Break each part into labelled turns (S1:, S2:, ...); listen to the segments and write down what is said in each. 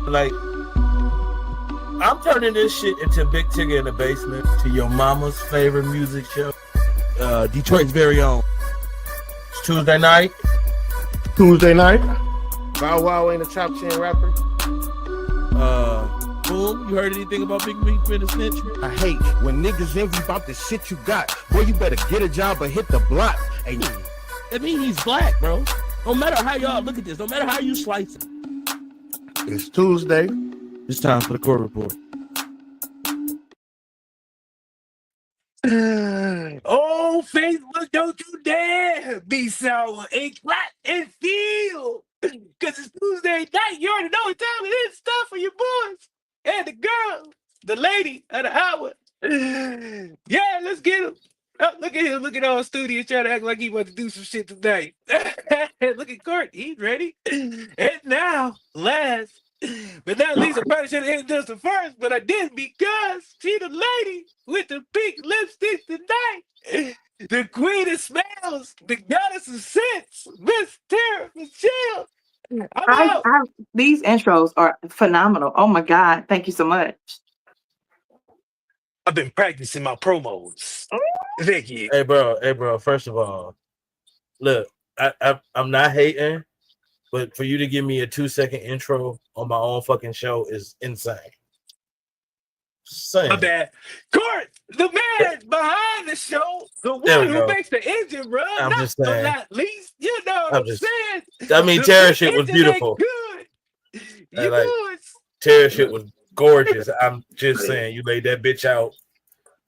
S1: Like, I'm turning this shit into Big Tigger in the Basement, to your mama's favorite music show, Detroit's very own. It's Tuesday night.
S2: Bow Wow ain't a top 10 rapper.
S1: Boom, you heard anything about Big Meat being a snitch?
S2: I hate when niggas envy about the shit you got. Boy, you better get a job or hit the block. Hey,
S1: That means he's black, bro. No matter how y'all look at this, no matter how you slice it.
S2: it's Tuesday.
S1: It's time for the court report.
S3: Oh, Facebook, don't you dare be so inclined and feel. Because it's Tuesday night. You already know what time it is. It's time for your boys and the girls, the lady of the hour. Yeah, let's get him. Oh, look at him. Look at all studio trying to act like he about to do some shit tonight. Look at Court. He's ready. And now, last but not least, I probably should have introduced her first, but I didn't because she the lady with the pink lipstick tonight. The queen of smells, the goddess of scents, Miss Tara Michelle. I'm out.
S4: These intros are phenomenal. Oh my God. Thank you so much.
S3: I've been practicing my promos. Thank you.
S1: Hey, bro. First of all, look, I'm not hating, but for you to give me a 2-second intro on my own fucking show is insane.
S3: My bad. Court, the man behind the show, the one who makes the engine run.
S1: I'm just saying.
S3: Not least, you know what I'm saying.
S1: I mean, Tara shit was beautiful.
S3: Good. You
S1: like,
S3: know it's
S1: Tara shit was gorgeous. I'm just saying, you laid that bitch out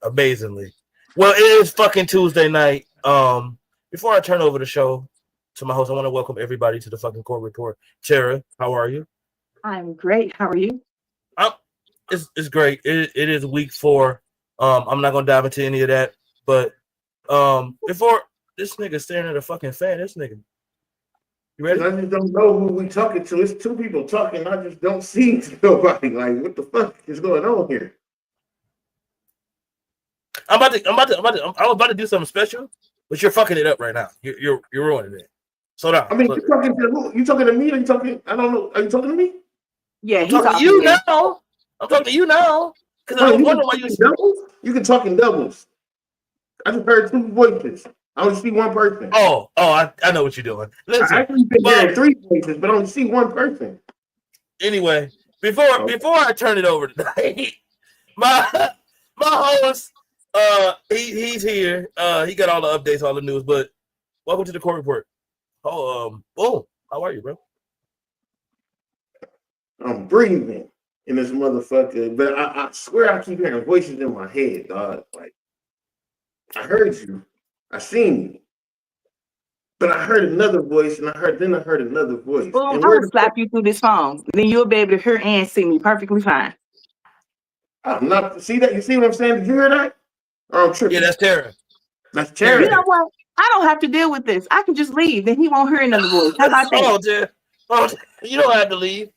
S1: amazingly. Well, it is fucking Tuesday night. Before I turn over the show to my host, I want to welcome everybody to the fucking court report. Tara, how are you?
S4: I'm great. How are you?
S1: It's great. It is week 4. I'm not gonna dive into any of that, but before this nigga staring at a fucking fan, this nigga. You ready?
S2: I just don't know who we talking to. It's two people talking. I just don't see nobody. Like, what the fuck is going on here?
S1: I'm about to do something special, but you're fucking it up right now. You're ruining it. Slow down.
S2: I mean, you talking to who? You talking to me? Are you talking? I don't know. Are you talking to me?
S4: Yeah,
S1: I'm talking to you now. I'm talking to you now. Because I was wondering why you
S2: doubles. You can talk in doubles. I just heard 2 voices. I only see 1 person.
S1: I know what you're doing. Listen,
S2: I actually been hearing 3 voices, but I only see 1 person.
S1: Anyway, before I turn it over tonight, my host, he's here. He got all the updates, all the news. But welcome to the court report. Boom. How are you, bro?
S2: I'm breathing in this motherfucker, but I swear I keep hearing voices in my head, dog. Like, I heard you, I seen you, but I heard another voice, and I heard another voice.
S4: Well, I will slap you through this phone. Then you'll be able to hear and see me perfectly fine.
S2: I'm not see that. You see what I'm saying? Did you hear that? Or I'm tripping.
S1: Yeah, that's Tara.
S2: That's Tara.
S4: You know what? I don't have to deal with this. I can just leave. Then he won't hear another voice. How about that?
S1: You don't have to leave.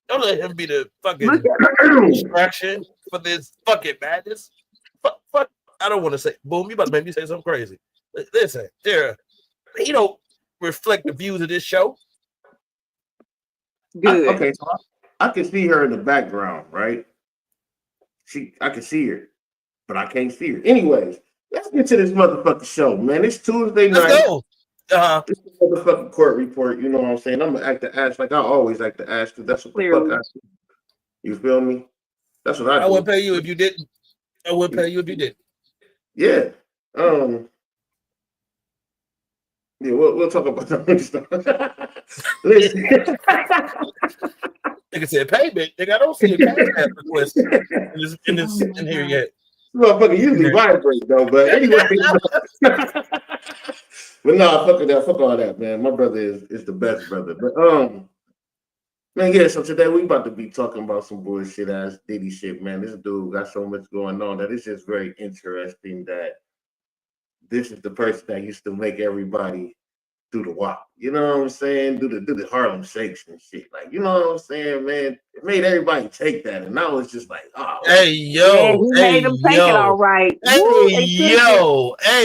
S1: Don't let him be the fucking distraction for this fucking madness. Fuck. I don't want to say. Boom, you about to make me say something crazy. Listen, Tara, he don't reflect the views of this show.
S4: Good.
S2: Okay, so I can see her in the background, right? I can see her, but I can't see her. Anyways, let's get to this motherfucking show, man. It's Tuesday night.
S1: Let's go.
S2: This is a motherfucking court report. You know what I'm saying? I'm gonna act the ass like I always act the ass, because that's what the fuck I do. You feel me? That's what I do.
S1: I wouldn't pay you if you didn't. I wouldn't pay you if you didn't.
S2: Yeah. Yeah, we'll talk about that next time. Listen.
S1: Nigga said payment. Nigga, I don't see a cash app request in here yet.
S2: Motherfucker usually vibrate though, but anyway. But no, fuck all that, man. My brother is the best brother. But man, yeah, so today we about to be talking about some bullshit ass Diddy shit, man. This dude got so much going on that it's just very interesting that this is the person that used to make everybody do the walk. You know what I'm saying? Do the Harlem Shakes and shit. Like, you know what I'm saying, man? It made everybody take that. And I was just like, oh.
S1: Hey, yo.
S4: He made them take it all right.
S1: Hey,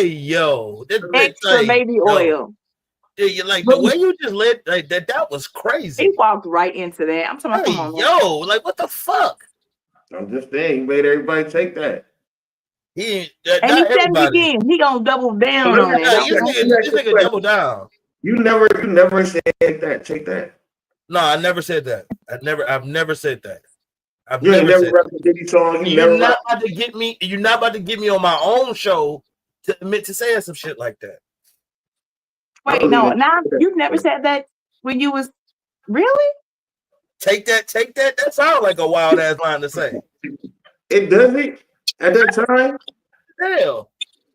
S1: yo.
S4: Extra baby oil.
S1: Yeah, like the way you just let like that was crazy.
S4: He walked right into that. I'm talking about,
S1: Hey,
S4: come on,
S1: yo, like what the fuck?
S2: I'm just saying, he made everybody take that.
S1: He
S4: and he
S1: not
S4: said it
S1: everybody.
S4: again. He gonna double down
S2: Let
S4: on
S2: me
S4: it.
S1: Yeah,
S2: ask
S4: Okay?
S1: this nigga double down.
S2: You never said take that.
S1: No, I never said that. I've never said that. I've
S2: You ain't
S1: never
S2: never
S1: said
S2: rapped
S1: that.
S2: a Diddy song. You
S1: You're
S2: never
S1: not
S2: rapped.
S1: about to get me. You're not about to get me on my own show to admit to saying some shit like that.
S2: I
S4: Wait,
S2: believe
S4: no,
S2: it.
S4: now you've never said that when you was really?
S1: Take that. That sounds like a wild ass line to say.
S2: It doesn't at that time.
S1: Hell,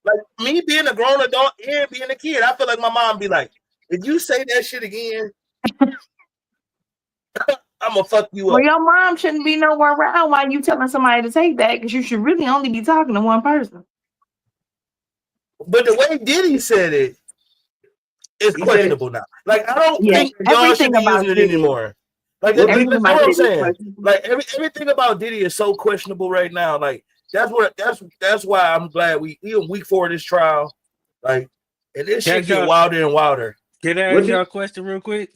S1: like me being a grown adult and being a kid, I feel like my mom be like, if you say that shit again, I'm gonna fuck you
S4: Well,
S1: up.
S4: your mom shouldn't be nowhere around while you telling somebody to take that because you should really only be talking to one person.
S1: But the way Diddy said it is
S2: He said
S1: questionable now. Like I don't
S4: Yeah,
S1: think y'all should
S4: everything
S1: be
S4: about
S1: using it
S4: Diddy,
S1: anymore. Like
S2: What
S1: that's
S2: did
S4: everything
S1: what
S4: about
S1: I'm
S4: Diddy is
S1: saying.
S4: questionable.
S1: Like everything about Diddy is so questionable right now. Like that's why I'm glad we in week 4 of this trial. Like, and this shit get wilder and wilder.
S3: Can I
S2: what
S3: ask
S2: did
S3: y'all a question real quick?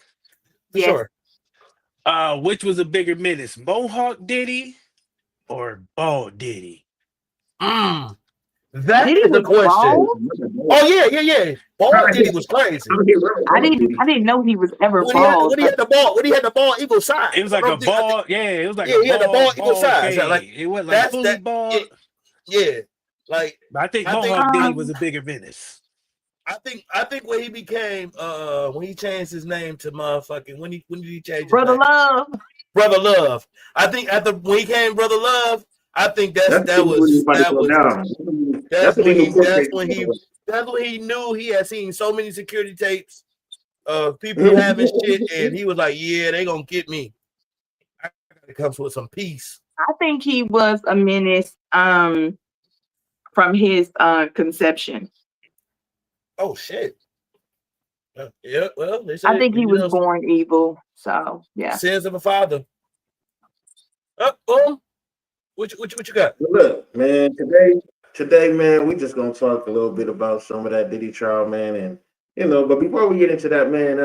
S1: For
S4: Yes.
S1: sure.
S3: Which was a bigger menace, Mohawk Diddy or Bald Diddy?
S1: That
S4: Diddy
S1: is the
S4: was
S1: question.
S4: bald.
S1: Oh yeah. Bald Diddy was crazy.
S4: I didn't know he was ever
S1: When he had
S4: bald.
S1: the ball equal size.
S3: It was like a bald, it was like
S1: Yeah,
S3: a
S1: he had the ball equal
S3: bald
S1: size. Like
S3: fade. It wasn't like
S1: that's
S3: fully
S1: that.
S3: bald.
S1: Yeah. Like
S3: But I think
S1: I think
S3: Mohawk Diddy was a bigger menace.
S1: I think when he became when he changed his name to motherfucking when did he change his
S4: Brother
S1: name?
S4: Love.
S1: Brother Love. I think after when he came Brother Love, I think
S2: That's
S1: that's when he knew he had seen so many security tapes of people having shit, and he was like, yeah, they gonna get me. I gotta come with some peace.
S4: I think he was a menace from his conception.
S1: Oh shit. Yeah, well, they
S4: I
S1: say
S4: think he was born evil. So yeah.
S1: sins of a father. Boom. What you got?
S2: Look, man, today, man, we just gonna talk a little bit about some of that Diddy trial, man, and but before we get into that, man,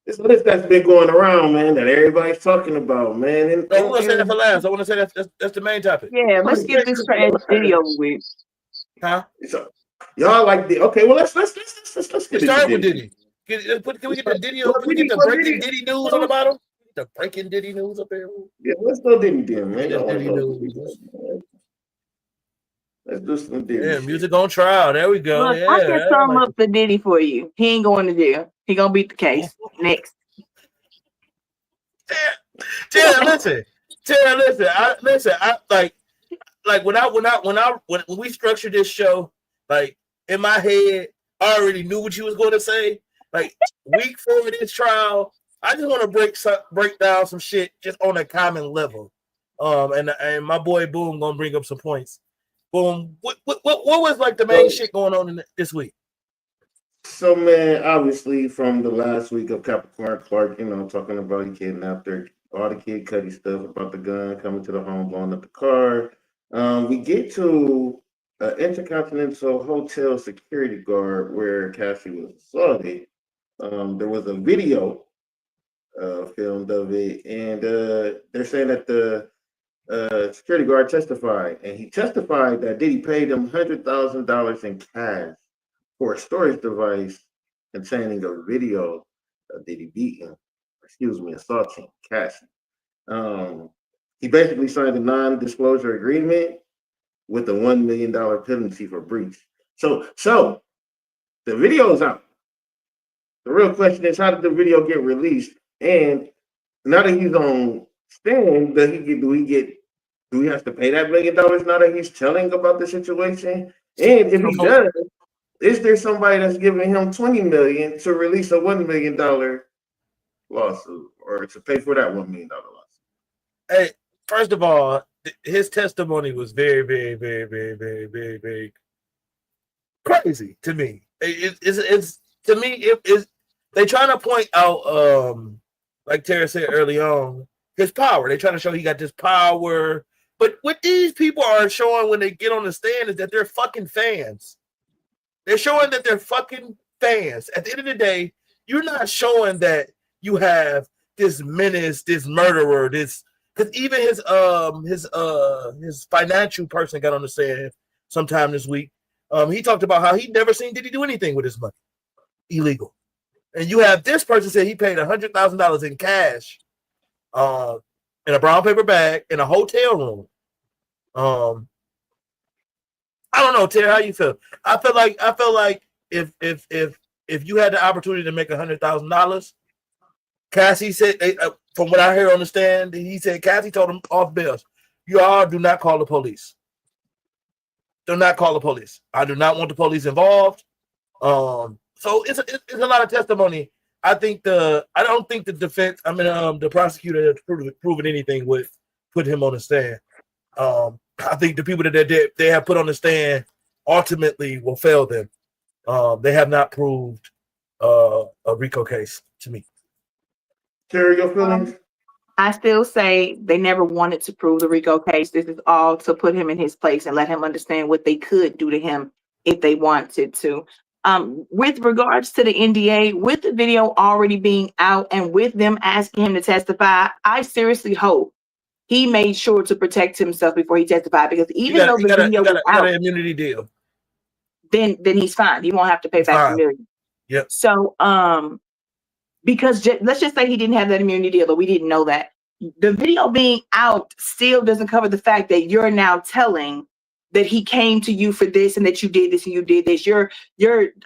S2: this list that's been going around, man, that everybody's talking about, man.
S1: No, we're gonna say that for last. I want to say that's the main topic.
S4: Yeah, let's get this trash video with.
S1: Huh?
S2: So, y'all like the okay? Well, let's get
S1: Start with Diddy. Can we get the Diddy? Can we get the breaking Diddy news on the bottom? The breaking Diddy news up there.
S2: Yeah, let's go Diddy then, man.
S1: Diddy news.
S2: Let's do some Diddy.
S1: Yeah, music on trial. There we go.
S4: Look,
S1: Yeah,
S4: I can sum up the Diddy for you. He ain't going to jail. He gonna beat the case. Next.
S1: Tara, listen. I like when we structured this show, like in my head, I already knew what you was going to say. Like week 4 of this trial, I just want to break down some shit just on a common level. And my boy Boom gonna bring up some points. Boom. What was like the main shit going on this week?
S2: So, man, obviously from the last week of Capricorn Clark, talking about he kidnapped all the Kid Cudi stuff about the gun coming to the home, blowing up the car. We get to an Intercontinental Hotel security guard where Cassie was assaulted. There was a video filmed of it, and they're saying that the security guard testified, and he testified that Diddy paid him $100,000 in cash for a storage device containing a video of Diddy assaulting Cassie. He basically signed a non-disclosure agreement with a $1 million penalty for breach. So the video is out. The real question is, how did the video get released? And now that he's on stand, do we have to pay that $1 million now that he's telling about the situation? And if he does, is there somebody that's giving him $20 million to release a $1 million lawsuit or to pay for that $1 million lawsuit?
S1: Hey, first of all, his testimony was very, very, very, very, very, very, very crazy to me. It's to me they trying to point out like Tara said early on, his power. They trying to show he got this power. But what these people are showing when they get on the stand is that they're fucking fans. They're showing that they're fucking fans. At the end of the day, you're not showing that you have this menace, this murderer, this because even his financial person got on the stand sometime this week. He talked about how he never seen Diddy do anything with his money illegal. And you have this person say he paid $100,000 in cash in a brown paper bag in a hotel room. I don't know, Terry, how you feel? I feel like if you had the opportunity to make $100,000, Cassie said, from what I hear on the stand, he said Cassie told him off bills, you all do not call the police. Do not call the police. I do not want the police involved. So it's a lot of testimony. I don't think the defense, the prosecutor has proven anything would put him on the stand. I think the people that they have put on the stand ultimately will fail them. They have not proved a RICO case to me.
S2: Terry, your feelings?
S4: I still say they never wanted to prove the RICO case. This is all to put him in his place and let him understand what they could do to him if they wanted to. With regards to the NDA, with the video already being out and with them asking him to testify, I seriously hope he made sure to protect himself before he testified, because even though the video was out,
S1: an immunity deal,
S4: then he's fine. He won't have to pay back the million.
S1: Yep.
S4: So, because let's just say he didn't have that immunity deal, but we didn't know that. The video being out still doesn't cover the fact that you're now telling that he came to you for this and that you did this and you did this. You're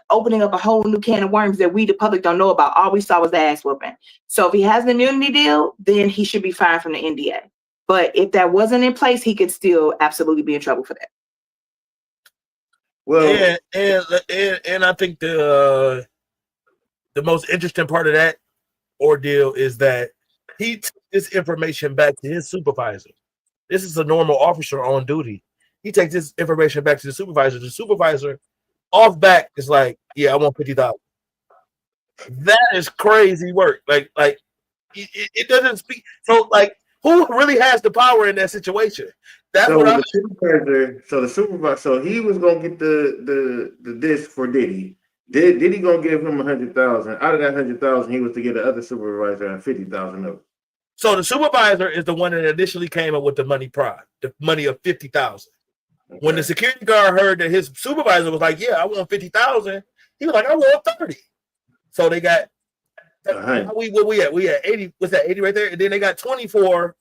S4: opening up a whole new can of worms that we, the public, don't know about. All we saw was the ass whooping. So if he has an immunity deal, then he should be fine from the NDA. But if that wasn't in place, he could still absolutely be in trouble for that.
S1: Well, and I think the most interesting part of that ordeal is that he took this information back to his supervisor. This is a normal officer on duty. He takes this information back to the supervisor. The supervisor off back is like, yeah, I want $50,000. That is crazy work. Like it doesn't speak. So like, who really has the power in that situation? That's
S2: so
S1: what
S2: the supervisor. So the supervisor. So he was gonna get the disc for Diddy. Diddy gonna give him 100,000. Out of that 100,000, he was to get the other supervisor and 50,000 of it.
S1: So the supervisor is the one that initially came up with the money the money of 50,000. Okay. When the security guard heard that his supervisor was like, "Yeah, I want 50,000," he was like, "I want 30." So they got we at 80. What's that? 80 right there, and then they got 20 for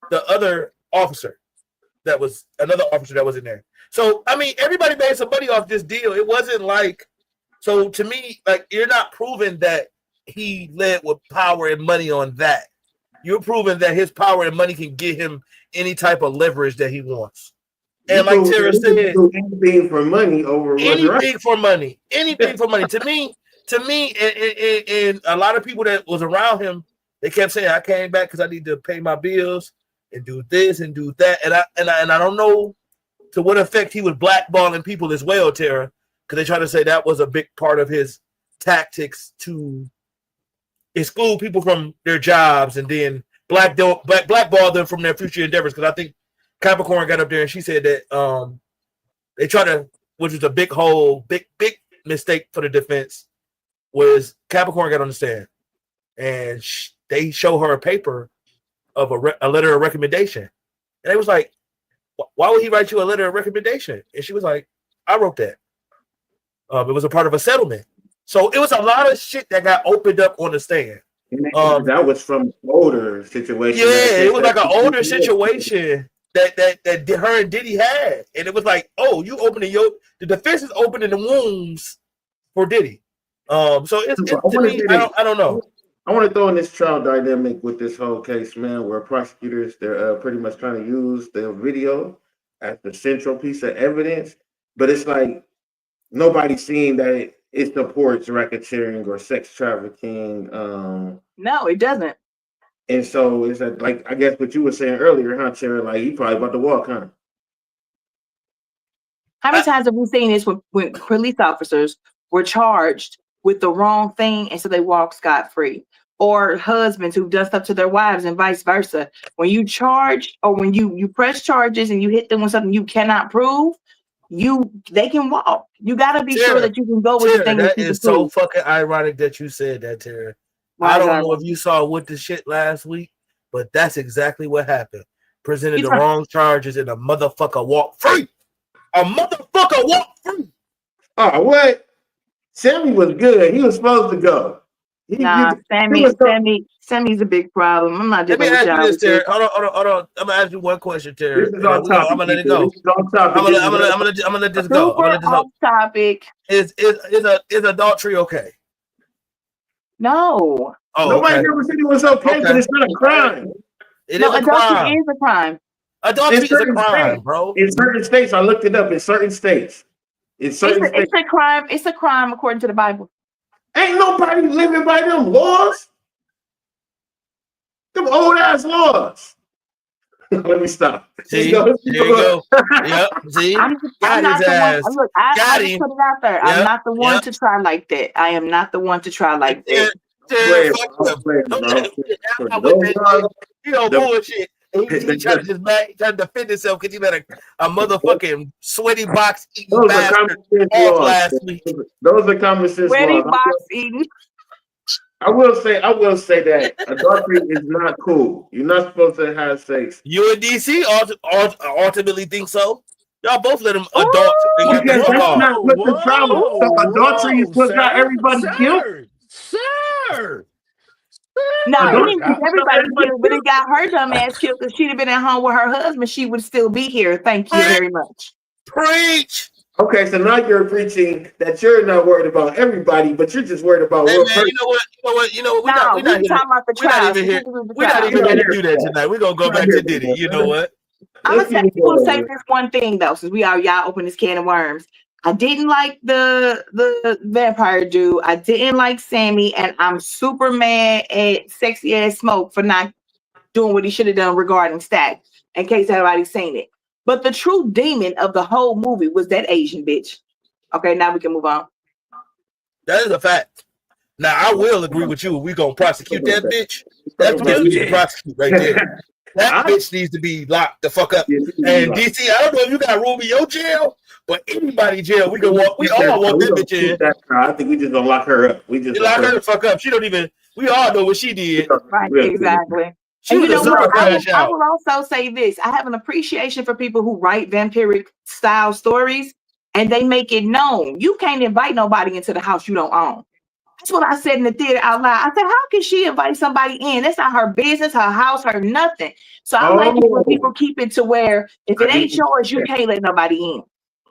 S1: the other officer. That was another officer that was in there. So I mean, everybody made some money off this deal. It wasn't like, so to me, like, you're not proving that he led with power and money on that. You're proving that his power and money can get him any type of leverage that he wants. And like Tara said,
S2: anything for money over
S1: anything for money. Anything for money. To me, and a lot of people that was around him, they kept saying, "I came back because I need to pay my bills and do this and do that." And I don't know to what effect he was blackballing people as well, Tara, because they try to say that was a big part of his tactics to exclude people from their jobs and then blackball them from their future endeavors. Because I think Capricorn got up there and she said that they try to, which was a big mistake for the defense, was Capricorn got on the stand and they show her a paper of a letter of recommendation. And they was like, "Why would he write you a letter of recommendation?" And she was like, "I wrote that. It was a part of a settlement." So it was a lot of shit that got opened up on the stand.
S2: That was from older situation.
S1: Yeah, it was like an older situation that her and Diddy had. And it was like, oh, you opening the defense is opening the wombs for Diddy. So it's to me, I don't know.
S2: I want to throw in this trial dynamic with this whole case, man, where prosecutors, they're pretty much trying to use the video as the central piece of evidence, but it's like nobody's seeing that it supports racketeering or sex trafficking.
S4: No, it doesn't.
S2: And so it's like, I guess what you were saying earlier, huh, Terry? Like, he probably about to walk, huh?
S4: How many times have we seen this when police officers were charged with the wrong thing and so they walk scot-free? Or husbands who've done stuff to their wives and vice versa. When you charge or when you press charges and you hit them with something you cannot prove, they can walk. You gotta be
S1: Tara,
S4: sure that you can go with the thing
S1: that
S4: that you
S1: is
S4: can
S1: so
S4: prove.
S1: fucking ironic that you said that, Tara.
S4: Why
S1: I
S4: is
S1: don't
S4: that
S1: know if
S4: wrong?
S1: you saw what the shit last week, but that's exactly what happened. Presented
S4: He's
S1: the
S4: right.
S1: wrong charges and a motherfucker walked free. A motherfucker walked free.
S2: Oh, what? Sammy was good. He was supposed to go.
S4: Nah, Sammy's a big problem. I'm not
S1: Let me
S4: dealing with
S1: ask you
S4: y'all
S1: this,
S4: with this.
S1: Hold on. I'm gonna ask you one question, Terry.
S2: This is
S1: And then
S2: on topic.
S1: I'm gonna let it go.
S2: This is on topic.
S1: I'm gonna let this go. I'm
S4: Super
S1: gonna let this
S4: off
S1: go.
S4: topic.
S1: Is adultery okay?
S4: No.
S1: Oh,
S2: Nobody
S1: okay.
S2: ever said it was okay, but it's not a crime.
S1: It is a
S4: adultery
S1: crime.
S4: is a crime.
S1: Adultery is a crime,
S2: states,
S1: bro.
S2: In certain states, I looked it up. In certain states,
S4: It's a crime. It's a crime according to the Bible.
S2: Ain't nobody living by them laws. Them old ass laws. Let me stop.
S1: See, there you go. Yep. See,
S4: I'm not the one. Look, I just put it out there. Yep. I'm not the one to try like that. I am not the one to try like that.
S1: You know, bullshit. He tried to just try to defend himself because he let a motherfucking sweaty box eating bastard off last week.
S2: Those are common sense
S4: sweaty
S2: laws.
S4: Box eating.
S2: I will say that adultery is not cool. You're not supposed to have sex.
S1: You and DC ultimately think so. Y'all both let him adult.
S2: Because that's not what the problem. So adultery is what got everybody killed.
S3: Sir.
S4: No, it didn't get everybody killed, but it got her dumb ass killed because she'd have been at home with her husband. She would still be here. Thank you very much.
S1: Preach.
S2: Okay, so now you're preaching that you're not worried about everybody, but you're just worried about one person.
S1: You know what? We're not even here to do that tonight. We're gonna go back to Diddy. You know what?
S4: I'm gonna say this one thing though, since y'all open this can of worms. I didn't like the vampire dude. I didn't like Sammy, and I'm super mad at Sexy Ass Smoke for not doing what he should have done regarding Stack, in case everybody's seen it. But the true demon of the whole movie was that Asian bitch. Okay, now we can move on.
S1: That is a fact. Now I will agree with you. We're gonna prosecute that bitch. That bitch needs to prosecute right there. That bitch needs to be locked the fuck up. And DC, I don't know if you got room in your jail, but anybody jail, we all want that bitch in.
S2: I think we just gonna lock her up. We just
S1: lock her the fuck up. She don't even. We all know what she did.
S4: Right, exactly.
S1: She was a super crash out.
S4: I will also say this: I have an appreciation for people who write vampiric style stories, and they make it known you can't invite nobody into the house you don't own. That's what I said in the theater out loud. I said, how can she invite somebody in? That's not her business, her house, her nothing. So I like it when people keep it to where if it ain't yours, you can't let nobody in.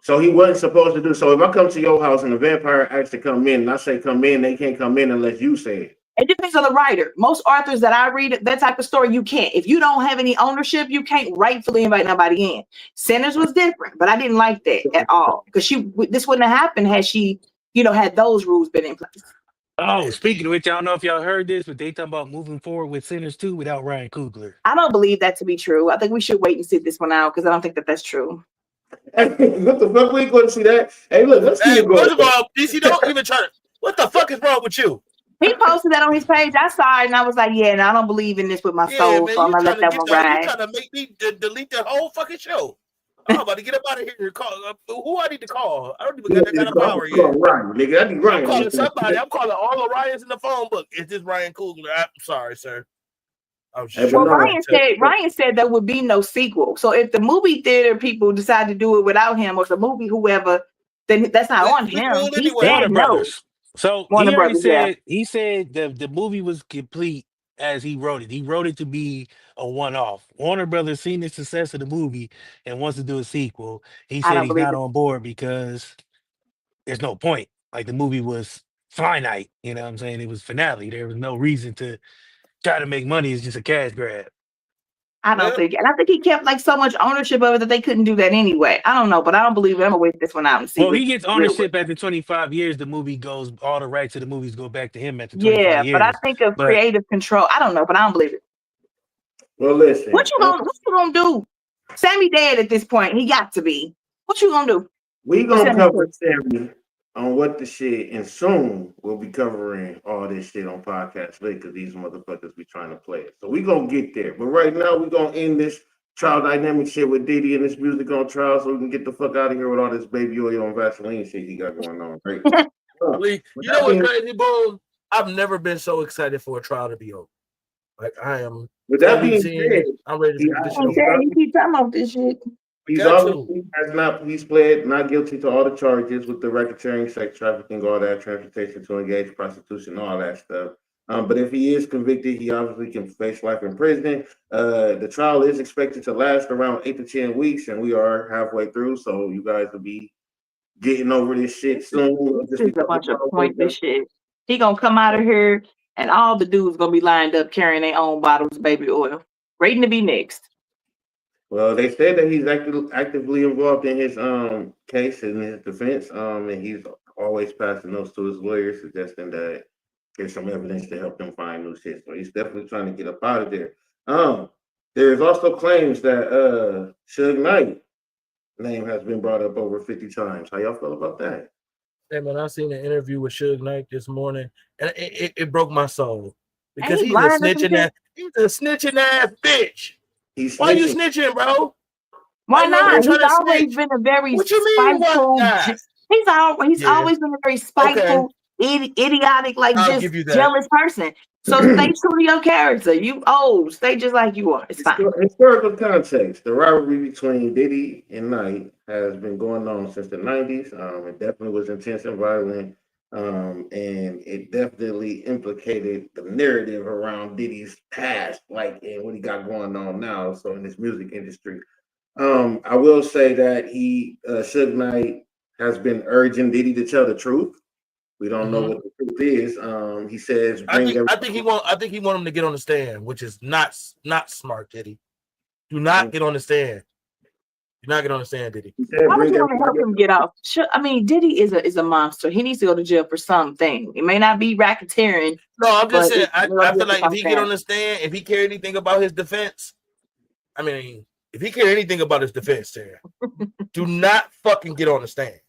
S2: So he wasn't supposed to do. So if I come to your house and the vampire asks to come in, and I say come in, they can't come in unless you say it.
S4: It depends on the writer. Most authors that I read, that type of story, you can't. If you don't have any ownership, you can't rightfully invite nobody in. Sinners was different, but I didn't like that at all. Because this wouldn't have happened had she, had those rules been in place.
S3: Oh, speaking of which, I don't know if y'all heard this, but they talking about moving forward with Sinners 2 without Ryan Coogler.
S4: I don't believe that to be true. I think we should wait and sit this one out because I don't think that that's true.
S2: Hey, what the fuck? We ain't going to see that. Hey, look, let's see it go.
S1: First of all, DC, don't even try to. What the fuck is wrong with you?
S4: He posted that on his page. I saw it and I was like, yeah, and I don't believe in this with my soul,
S1: man,
S4: so I'm gonna let that one ride.
S1: You trying to make me delete the whole fucking show? I'm about to get up out of here and call. Who I need to call? I don't even got that kind of power yet.
S2: Ryan, nigga. I need Ryan.
S1: I'm calling somebody. I'm calling all the Ryans in the phone book. Is this Ryan Coogler? I'm sorry, sir.
S4: Ryan said there would be no sequel. So if the movie theater people decide to do it without him, or the movie whoever, then that's not on him. He said no.
S3: So he said the movie was complete as he wrote it. He wrote it to be a one-off. Warner Brothers seen the success of the movie and wants to do a sequel. He said he's not on board because there's no point. Like the movie was finite, you know what I'm saying? It was finale. There was no reason to try to make money. It's just a cash grab.
S4: I don't think, and I think he kept like so much ownership of it that they couldn't do that anyway. I don't know, but I don't believe it. I'm gonna wait this one out and see.
S3: Well, he gets ownership after 25 years. The movie goes, all the rights to the movies go back to him after 25 years.
S4: But I think of creative control. I don't know, but I don't believe it.
S2: Well, listen.
S4: What you gonna do? Sammy dead at this point. He got to be. What you gonna do?
S2: We gonna cover Sammy on what the shit, and soon we'll be covering all this shit on podcast later because these motherfuckers be trying to play it. So we gonna get there. But right now we gonna end this trial dynamic shit with Diddy and this music on trial, so we can get the fuck out of here with all this baby oil and Vaseline shit he got going on. Right?
S1: You know what's crazy, Boom? I've never been so excited for a trial to be over. Like I am.
S2: With that being said,
S1: I'm ready to get this shit over.
S4: You keep talking about this shit.
S2: He's pled not guilty to all the charges with the racketeering, sex trafficking, all that, transportation to engage, prostitution, all that stuff. But if he is convicted, he obviously can face life in prison. The trial is expected to last around 8 to 10 weeks, and we are halfway through. So you guys will be getting over this shit soon.
S4: This is a bunch of pointless shit. He gonna come out of here, and all the dudes gonna be lined up carrying their own bottles of baby oil, waiting to be next.
S2: Well, they said that he's actively involved in his case and his defense, and he's always passing those to his lawyers, suggesting that there's some evidence to help them find new shit. So he's definitely trying to get up out of there. There's also claims that Suge Knight name has been brought up over 50 times. How y'all feel about that?
S1: Hey man, I seen an interview with Suge Knight this morning, and it broke my soul because he's a snitching ass bitch. Why you snitching, bro?
S4: Why not? He's always been a very spiteful. He's always been a very spiteful, idiotic, like just jealous person. So stay true to your character. You old, stay just like you are. It's fine.
S2: Historical context: the rivalry between Diddy and Knight has been going on since the 90s. It definitely was intense and violent. And it definitely implicated the narrative around Diddy's past, like and what he got going on now. So in this music industry, I will say that Suge Knight has been urging Diddy to tell the truth. We don't know what the truth is. He says,
S1: I think he want him to get on the stand, which is not smart, Diddy. Do not get on the stand. Do not get on the stand, Diddy.
S4: Why would you want to help him get off? I mean, Diddy is a monster. He needs to go to jail for something. It may not be racketeering.
S1: No, I'm just saying. I feel like if he get on the stand, if he care anything about his defense, I mean, if he care anything about his defense, Sarah, do not fucking get on the stand.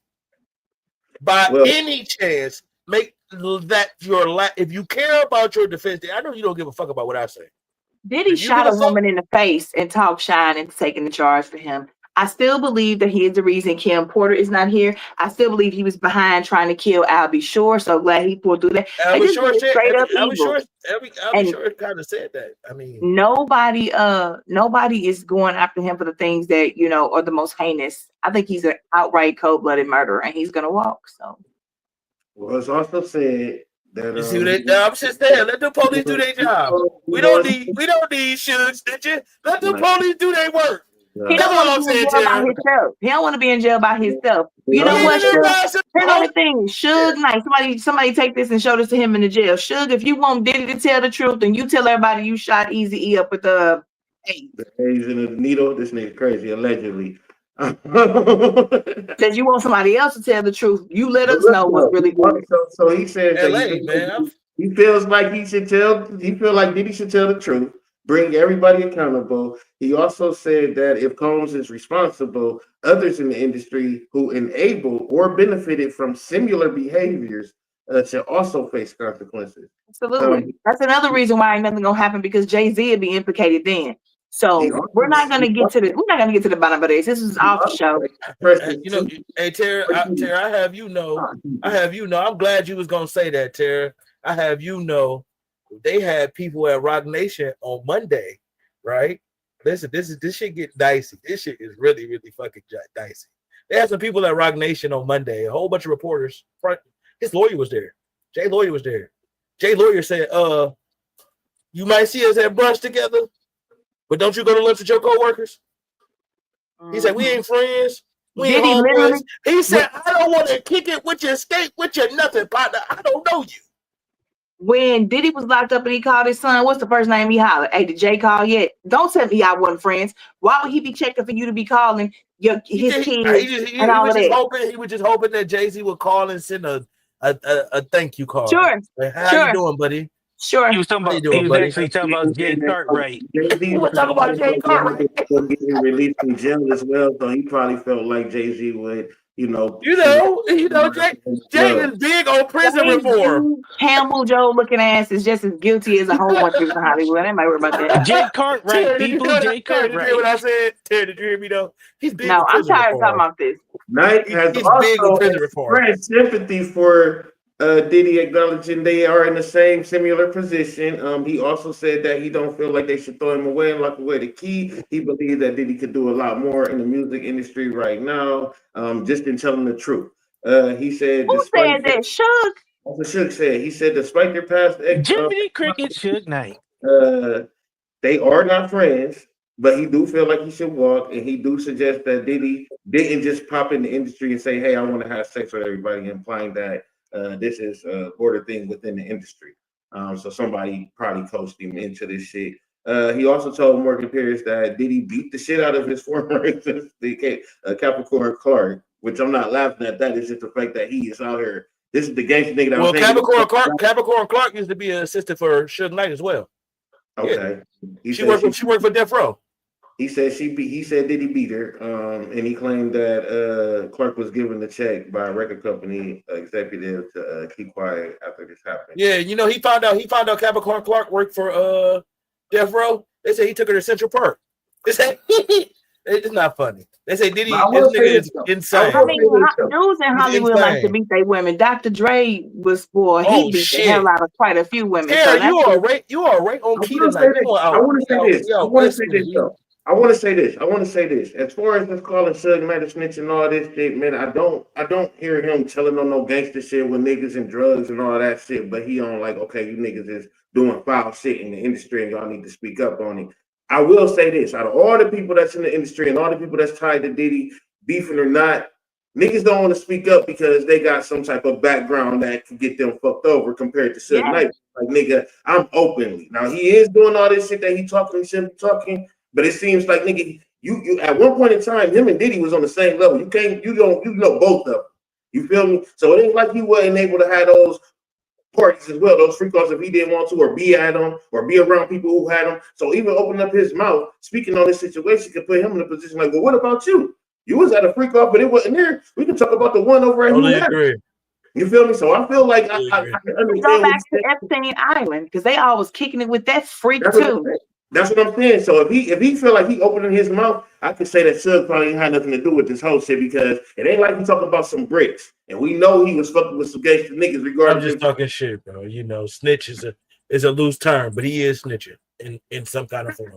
S1: By any chance, make that your if you care about your defense, I know you don't give a fuck about what I say.
S4: Diddy shot a woman in the face and talked shine and taking the charge for him. I still believe that he is the reason Kim Porter is not here. I still believe he was behind trying to kill Albie Shore. So glad he pulled through that.
S1: Albie Shore kind of said that. I mean,
S4: nobody is going after him for the things that are the most heinous. I think he's an outright cold-blooded murderer, and he's gonna walk. So,
S2: well, it's also said that
S1: you see what they I'm just saying. Let the police do their job. We don't need Suge snitching. Let the police do their work.
S4: He don't want to be in jail by himself. He don't want to be in jail by himself. You know what, Suge? Here's the thing. Suge Knight. Somebody take this and show this to him in the jail. Suge, if you want Diddy to tell the truth, and you tell everybody you shot Eazy-E up with the AIDS.
S2: The AIDS and the needle. This nigga crazy, allegedly.
S4: Says you want somebody else to tell the truth. You let us know what's really going on.
S2: So he said that he feels like he feel like Diddy should tell the truth. Bring everybody accountable. He also said that if Combs is responsible, others in the industry who enabled or benefited from similar behaviors should also face consequences.
S4: Absolutely. That's another reason why ain't nothing gonna happen, because Jay-Z would be implicated then. So we're not gonna get to the bottom of this. This is off the show.
S1: Hey Tara, I have you know. I'm glad you was gonna say that, Tara. I have you know. They had people at Rock Nation on Monday, right? Listen, this shit get dicey. This shit is really, really fucking dicey. They had some people at Rock Nation on Monday, a whole bunch of reporters. His lawyer was there. Jay Lawyer was there. Jay Lawyer said, you might see us at brunch together, but don't you go to lunch with your coworkers? He said, we ain't friends. We ain't homeboys. He said, I don't want to kick it with your skate, with your nothing, partner. I don't know you.
S4: When Diddy was locked up and he called his son, what's the first name he hollered? Hey, did Jay call yet? Don't tell me y'all wasn't friends. Why would he be checking for you to be calling his kids and all of that?
S1: He was just hoping that Jay-Z would call and send a thank you call.
S4: Sure.
S1: Like, how you doing, buddy?
S4: Sure.
S3: He was talking about Jay Cartwright.
S2: He was talking about Jay Cartwright. Getting released from jail as well, so he probably felt like Jay-Z would,
S1: Jay is big on prison reform.
S4: Camel Joe looking ass is just as guilty as a whole bunch of people in Hollywood. I might worry about that.
S3: Jay Cartwright, people. Jay
S1: Terry, did you hear what
S3: Cartwright.
S1: I said? Terry, did you hear me though? He's big.
S4: No,
S1: on
S4: I'm
S1: prison
S4: tired of talking
S1: reform.
S4: about this.
S2: Knight has
S1: He's big on
S2: also
S1: prison reform.
S2: expressed sympathy for Diddy, acknowledging they are in the same similar position. He also said that he don't feel like they should throw him away and lock away the key. He believes that Diddy could do a lot more in the music industry right now, just in telling the truth. He said,
S4: who said that? Suge?
S2: That's what Suge said. He said, despite their past
S3: Jiminy Cricket, Suge Knight.
S2: they are not friends, but he do feel like he should walk, and he do suggest that Diddy didn't just pop in the industry and say, hey, I want to have sex with everybody, implying that this is a border thing within the industry. So somebody probably coached him into this shit. He also told Morgan Pierce that Diddy beat the shit out of his former assistant, Capricorn Clark, which I'm not laughing at that. It's just the fact that he is out here. This is the gangster nigga that
S1: was Capricorn Clark used to be an assistant for Suge Knight as well.
S2: Okay.
S1: Yeah. She worked for Death Row.
S2: He said Diddy beat her, and he claimed that Clark was given the check by a record company executive to keep quiet after this happened.
S1: Yeah, he found out Capricorn Clark worked for Death Row. They say he took her to Central Park. They say it's not funny. They say Diddy, this nigga is insane.
S4: I mean, dudes in Hollywood like to beat their women. Dr. Dre was he beat the hell out of quite a few women.
S1: Yeah, so you are right on key tonight.
S2: I want to say this. As far as just calling Suge Knight a snitch and all this shit, man, I don't hear him telling on no gangster shit with niggas and drugs and all that shit. But he on like, okay, you niggas is doing foul shit in the industry and y'all need to speak up on it. I will say this: out of all the people that's in the industry and all the people that's tied to Diddy, beefing or not, niggas don't want to speak up because they got some type of background that can get them fucked over compared to Suge Knight. Like, nigga, I'm openly. Now he is doing all this shit that he talking, but it seems like, nigga, you at one point in time, him and Diddy was on the same level. You know both of them. You feel me? So it ain't like he wasn't able to have those parties as well, those freak offs if he didn't want to, or be at them, or be around people who had them. So even opening up his mouth, speaking on this situation, could put him in a position like, well, what about you? You was at a freak off, but it wasn't there. We can talk about the one over at You feel me? So I feel like I can understand.
S4: Go back to Epstein Island because they always kicking it with that freak too.
S2: That's what I'm saying. So if he feel like he opening his mouth, I could say that Suge probably ain't had nothing to do with this whole shit because it ain't like he talking about some bricks. And we know he was fucking with some gangster niggas regardless.
S1: I'm just talking shit, bro. Snitch is a loose term, but he is snitching in some kind of form.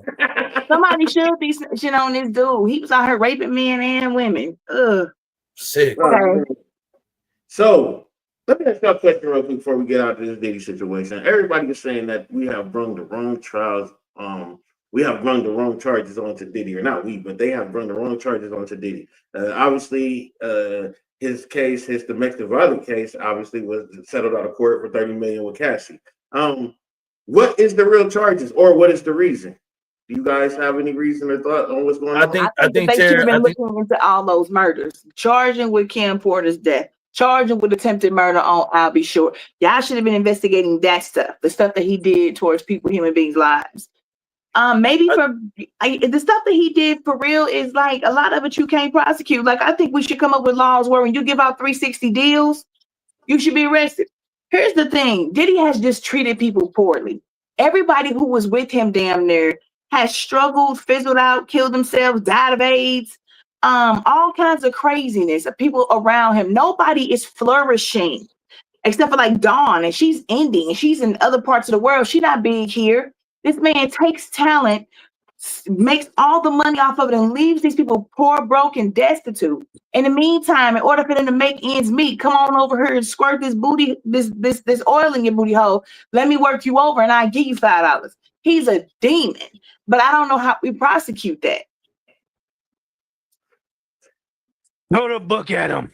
S4: Somebody should be snitching on this dude. He was out here raping men and women. Ugh.
S1: Sick.
S2: Okay. So let me ask you a question real quick before we get out of this Diddy situation. Everybody is saying that we have brung the wrong trials. We have brung the wrong charges onto Diddy, or not we, but they have brung the wrong charges onto Diddy. Obviously, his case, his domestic violence case, obviously was settled out of court for $30 million with Cassie. What is the real charges, or what is the reason? Do you guys have any reason or thought on what's going on?
S4: I think they should have been looking into all those murders, charging with Kim Porter's death, charging with attempted murder on I'll Be Sure. Y'all should have been investigating that stuff, the stuff that he did towards people, human beings' lives. Maybe the stuff that he did for real is like a lot of it you can't prosecute. Like I think we should come up with laws where when you give out 360 deals, you should be arrested. Here's the thing: Diddy has just treated people poorly. Everybody who was with him damn near has struggled, fizzled out, killed themselves, died of AIDS, all kinds of craziness of people around him. Nobody is flourishing except for like Dawn, and she's ending, and she's in other parts of the world. She's not big here. This man takes talent, makes all the money off of it, and leaves these people poor, broke, and destitute. In the meantime, in order for them to make ends meet, come on over here and squirt this booty, this oil in your booty hole. Let me work you over, and I'll give you $5. He's a demon, but I don't know how we prosecute that.
S3: Throw the book at him.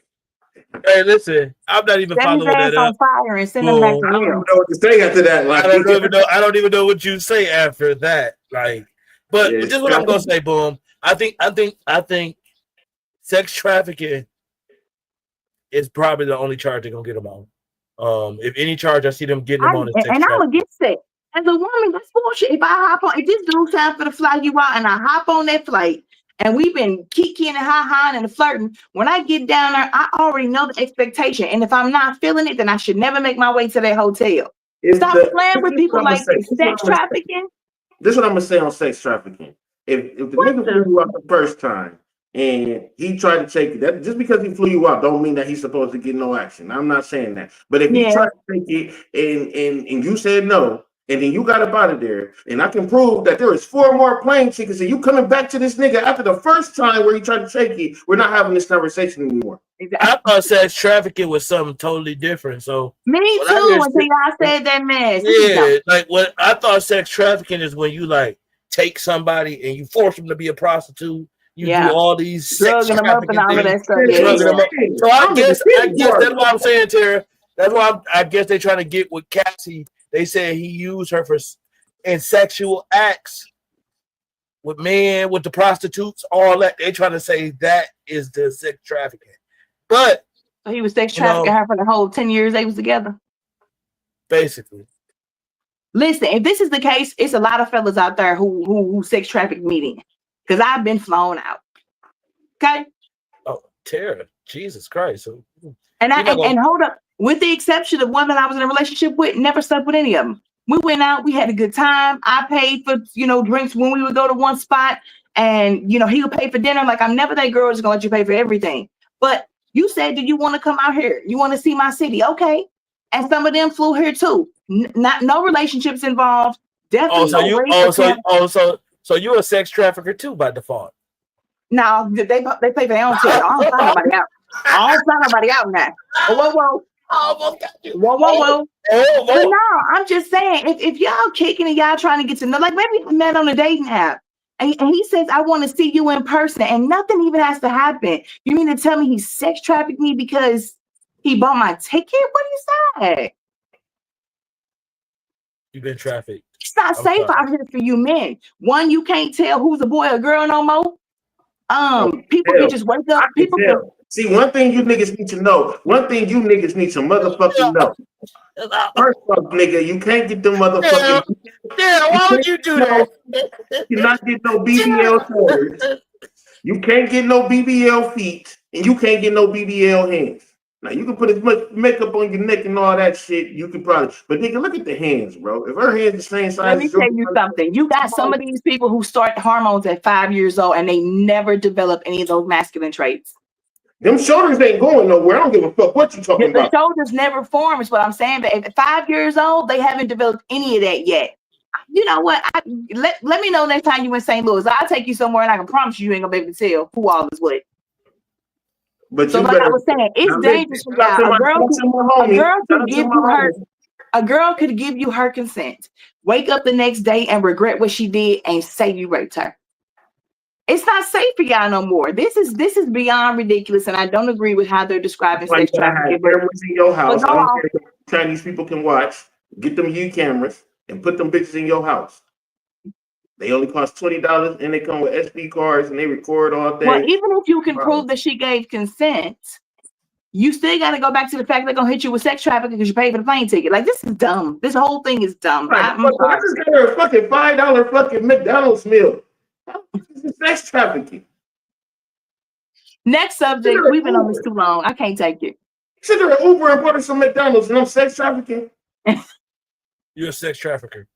S1: Hey, listen, I'm not even following that up.
S4: On fire and send him back to
S2: I don't know what to say after that. Like,
S1: I don't even know what you say after that. Like, but this is what I'm gonna say. Boom. I think sex trafficking is probably the only charge they're gonna get him on. If any charge I see them getting him on is sex trafficking.
S4: And I'm against it. As a woman, that's bullshit. If this dude time for to fly you out and I hop on that flight and we've been kikiing and ha-haing and flirting. When I get down there, I already know the expectation. And if I'm not feeling it, then I should never make my way to that hotel. Stop playing with people like this. Sex trafficking.
S2: This is what I'm gonna say on sex trafficking. If the nigga flew you out the first time and he tried to take it, that just because he flew you out don't mean that he's supposed to get no action. I'm not saying that. But if he tried to take it and you said no, and then you got up out of there, and I can prove that there is 4 more plane tickets, and you coming back to this nigga after the first time where he tried to take it, we're not having this conversation anymore.
S1: I thought sex trafficking was something totally different. So
S4: me too. Until y'all said that mess.
S1: Yeah, like what I thought sex trafficking is when you like take somebody and you force them to be a prostitute. You do all these sex trafficking things. So I guess that's what I'm saying, Tara. That's why I guess they're trying to get with Cassie. They said he used her in sexual acts with men, with the prostitutes, all that. They trying to say that is the sex trafficking. But
S4: so he was sex trafficking her for the whole 10 years they was together.
S1: Basically.
S4: Listen, if this is the case, it's a lot of fellas out there who sex traffic me, because I've been flown out. Okay.
S1: Oh, Tara, Jesus Christ!
S4: And hold up. With the exception of one that I was in a relationship with, never slept with any of them. We went out, we had a good time. I paid for drinks when we would go to one spot, and he would pay for dinner. Like, I'm never that girl who's gonna let you pay for everything. But you said, do you want to come out here? You want to see my city? Okay. And some of them flew here too. No relationships involved. Definitely.
S1: So you're a sex trafficker too by default.
S4: No, they pay for their own ticket. I don't sign nobody out. I don't sign nobody out now. Whoa.
S1: Almost got you.
S4: Whoa. But no, I'm just saying, if y'all kicking and y'all trying to get to know, like maybe we met on a dating app, and he says, I want to see you in person, and nothing even has to happen. You mean to tell me he sex trafficked me because he bought my ticket? What do you say?
S1: You've been trafficked.
S4: It's not safe out here for you men. One, you can't tell who's a boy or girl no more. People can just wake up. People can.
S2: See, one thing you niggas need to know. One thing you niggas need to motherfucking know. First off, nigga, you can't get them motherfucking.
S1: Yeah, why would you do that?
S2: You not get no BBL shoulders. You can't get no BBL feet, and you can't get no BBL hands. Now you can put as much makeup on your neck and all that shit. You could probably, but nigga, look at the hands, bro. If her hands the same size,
S4: let me tell you something. You got some of these people who start hormones at 5 years old, and they never develop any of those masculine traits.
S2: Them shoulders ain't going nowhere. I don't give a fuck what you talking about.
S4: The shoulders never form is what I'm saying. But at 5 years old, they haven't developed any of that yet. You know what? Let me know next time you in St. Louis. I'll take you somewhere, and I can promise you ain't gonna be able to tell who all is what. But so like I was saying, it's dangerous for y'all. A girl could give you her consent, wake up the next day and regret what she did and say you raped her. It's not safe for y'all no more. This is beyond ridiculous, and I don't agree with how they're describing sex trafficking.
S2: Cameras in your house. I don't care if Chinese people can watch. Get them cameras and put them bitches in your house. They only cost $20, and they come with SD cards, and they record all day.
S4: Well, even if you can prove that she gave consent, you still got to go back to the fact they're gonna hit you with sex trafficking because you paid for the plane ticket. Like, this is dumb. This whole thing is dumb.
S2: Right. I just got her a fucking $5 fucking McDonald's meal. This is sex trafficking.
S4: Next subject. We've been on this too long. I can't take it.
S2: Send her an Uber and bought her some McDonald's, and I'm sex trafficking.
S1: You're a sex trafficker.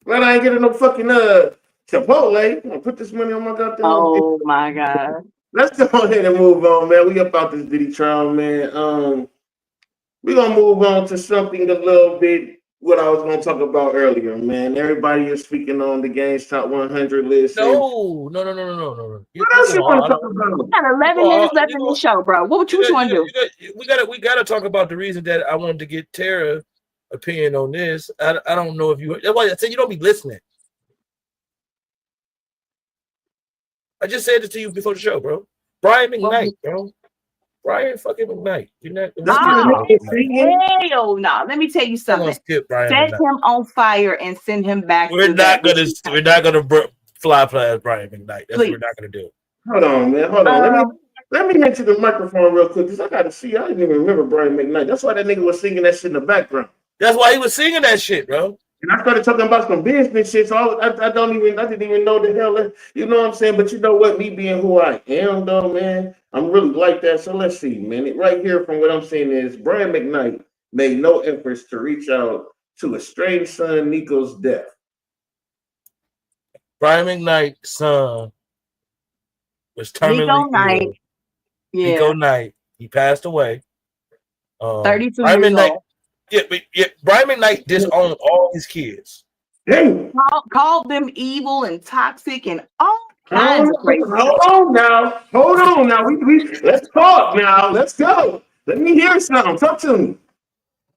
S2: Well, I ain't getting no fucking Chipotle. I'll put this money on my goddamn.
S4: Oh my God.
S2: Let's go ahead and move on, man. We about this Diddy trial, man. We're gonna move on to something a little bit what I was gonna talk about earlier, man. Everybody is speaking on the game's top 100 list.
S1: No.
S2: What else you want to talk about?
S4: We got 11 minutes left in the show, bro. What you want to do?
S1: We gotta talk about the reason that I wanted to get Tara opinion on this. I don't know if you. That's why I said you don't be listening. I just said it to you before the show, bro. Brian McKnight, bro. Brian fucking McKnight. You're not.
S4: Hell no. Let me tell you something.
S1: Skip Brian
S4: Set him on fire and send him back.
S1: We're not gonna fly past Brian McKnight. That's what we're not gonna do.
S2: Hold on, man. Hold on. Let me hit to the microphone real quick because I gotta see. I didn't even remember Brian McKnight. That's why that nigga was singing that shit in the background.
S1: That's why he was singing that shit, bro.
S2: And I started talking about some business shit, so I didn't even know the hell, you know what I'm saying? But you know what? Me being who I am, though, man, I'm really like that. So let's see, man. Right here, from what I'm saying is Brian McKnight made no efforts to reach out to estranged son Nico's death.
S1: Brian McKnight's son was terminally ill.
S4: Yeah.
S1: Nico Knight. He passed away.
S4: 32
S1: Brian
S4: years
S1: McKnight,
S4: old.
S1: Yeah, Brian McKnight disowned all his kids.
S2: Hey,
S4: called them evil and toxic and all kinds of crazy.
S2: Hold on now. We let's talk now. Let's go. Let me hear something. Talk to me.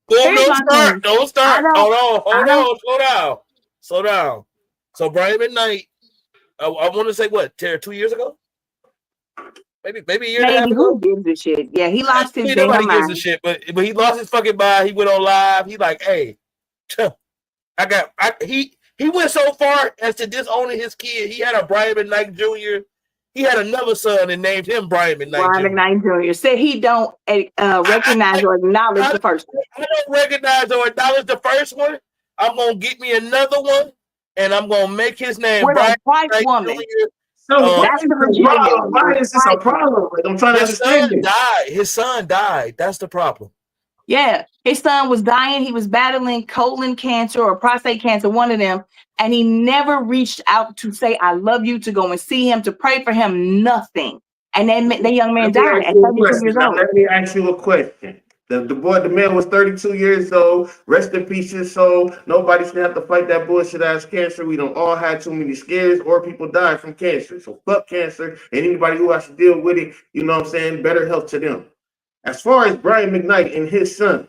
S1: Don't start. Hold on. Slow down. So Brian McKnight, I want to say what, 2 years ago? Maybe a year and a half ago.
S4: Who gives a shit? Yeah, he lost his damn
S1: Nobody
S4: mind.
S1: gives a shit, but he lost his fucking mind. He went on live. He like, hey, he went so far as to disowning his kid. He had a Brian McKnight Jr. He had another son and named him Brian McKnight Jr.
S4: Brian McKnight Jr. Said he don't recognize or acknowledge the first one.
S1: I don't recognize or acknowledge the first one. I'm gonna get me another one, and I'm gonna make his name Brian McKnight
S4: woman.
S1: Jr.
S2: So that's the problem. Why is this a problem? I'm trying to understand it.
S1: His son died. That's the problem.
S4: Yeah, his son was dying. He was battling colon cancer or prostate cancer, one of them, and he never reached out to say, I love you, to go and see him, to pray for him, nothing. And then the young man died at 32 years old.
S2: Let me ask you a question. The man was 32 years old. Rest in peace, his soul. Nobody should have to fight that bullshit ass cancer. We don't all had too many scares or people died from cancer. So fuck cancer and anybody who has to deal with it. You know what I'm saying? Better health to them. As far as Brian McKnight and his son,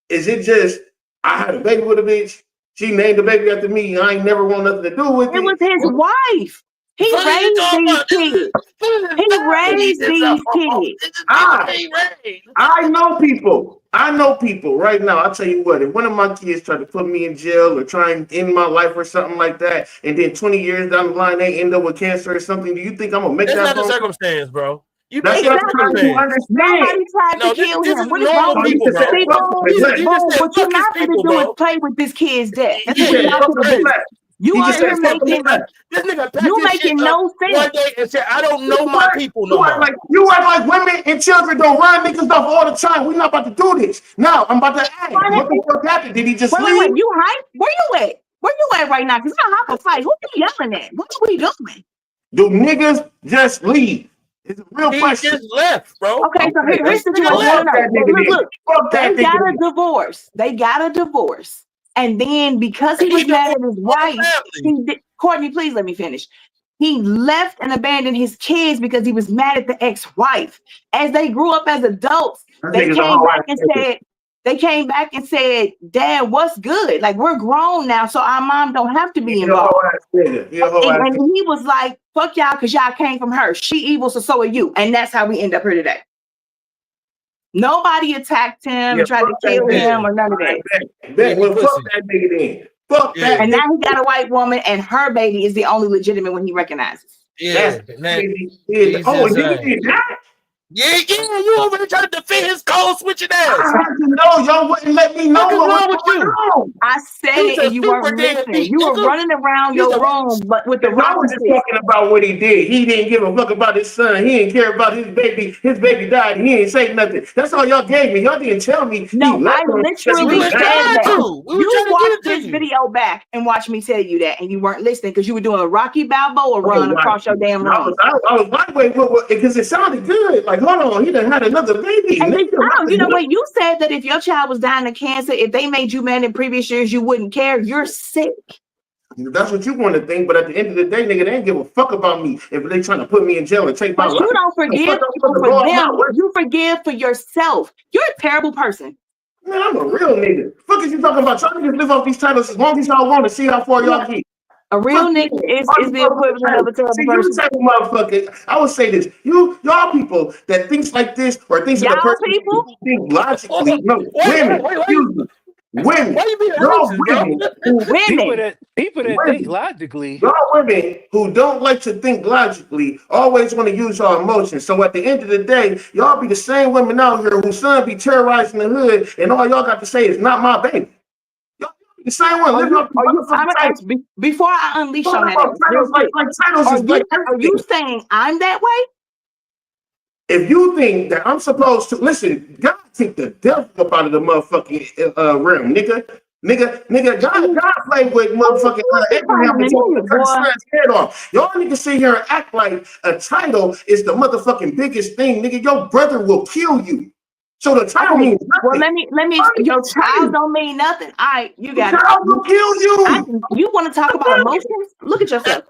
S2: is it just I had a baby with a bitch? She named the baby after me. I ain't never want nothing to do with it.
S4: It was his wife. He raised these kids. He raised these kids.
S2: I know people. Right now. I'll tell you what, if one of my kids tried to put me in jail or try and end my life or something like that, and then 20 years down the line they end up with cancer or something, do you think I'm gonna make that?
S1: That's not the circumstance, bro.
S2: That's what I'm trying to understand.
S4: Nobody tried to kill him. What is wrong with
S1: people, bro?
S4: What you're not going to do is play with this kid's death. That's what you're not going to do. You are here making no sense.
S1: One day and said, I don't know my people no more.
S2: You act like women and children don't run niggas off all the time. We're not about to do this. Now, I'm about to ask. What the fuck happened? Did he just leave?
S4: Wait, you hype? Where you at? Where you at right now? Because I'm not a fight. Who you yelling at? What are we doing?
S2: Do niggas just leave? It's a real question.
S1: He just left, bro.
S4: Okay, so here's the situation. Look, they got a divorce. They got a divorce. And then because he was mad at his wife, Courtney, please let me finish. He left and abandoned his kids because he was mad at the ex-wife. As they grew up as adults, they came back and said, Dad, what's good? Like, we're grown now, so our mom don't have to be involved. And he was like, fuck y'all, because y'all came from her. She evil, so are you. And that's how we end up here today. Nobody attacked him, tried to kill him, or none of that.
S2: Fuck that nigga then. Fuck that.
S4: And now he got a white woman, and her baby is the only legitimate one he recognizes.
S1: Yeah.
S2: He did that?
S1: Yeah, you over there trying to defend his code switching ass.
S2: I had to know, y'all wouldn't let me know what was going on.
S4: I said it and you weren't listening. You were running around your room, but with the
S2: I was just talking about what he did. He didn't give a fuck about his son. He didn't care about his baby. His baby died. He didn't say nothing. That's all y'all gave me. Y'all didn't tell me.
S4: No, I literally said that. You watched this video back and watched me tell you that, and you weren't listening because you were doing a Rocky Balboa run across your damn room.
S2: I was my way because it sounded good. Like, hold on, he done had another baby.
S4: And you know what? You said that if your child was dying of cancer, if they made you mad in previous years, you wouldn't care. You're sick.
S2: That's what you want to think, but at the end of the day, nigga, they ain't give a fuck about me if they trying to put me in jail and take my life.
S4: You don't forgive people for them. You forgive for yourself. You're a terrible person.
S2: Man, I'm a real nigga. Fuck is you talking about? Y'all niggas live off these titles as long as y'all want to see how far y'all get.
S4: A real nigga is the equivalent of a terrible person.
S2: Motherfucker, I would say this. Y'all people that thinks like this or thinks that a person
S4: people
S2: think logically. No, women.
S3: People that think logically.
S2: Y'all women who don't like to think logically always want to use our emotions. So at the end of the day, y'all be the same women out here whose son be terrorizing the hood, and all y'all got to say is not my baby. The same one. Living up the
S4: I'm gonna ask, before I unleash on that, are you saying I'm that way?
S2: If you think that I'm supposed to listen, God take the devil up out of the motherfucking realm, nigga. God played with motherfucking Abraham and told him to cut his son's head off. Y'all niggas sit here and act like a title is the motherfucking biggest thing, nigga. Your brother will kill you. So the title means nothing.
S4: Well, let me. Your child don't mean nothing. All right, you got it.
S2: Child will kill you.
S4: You want to talk about emotions? Look at yourself.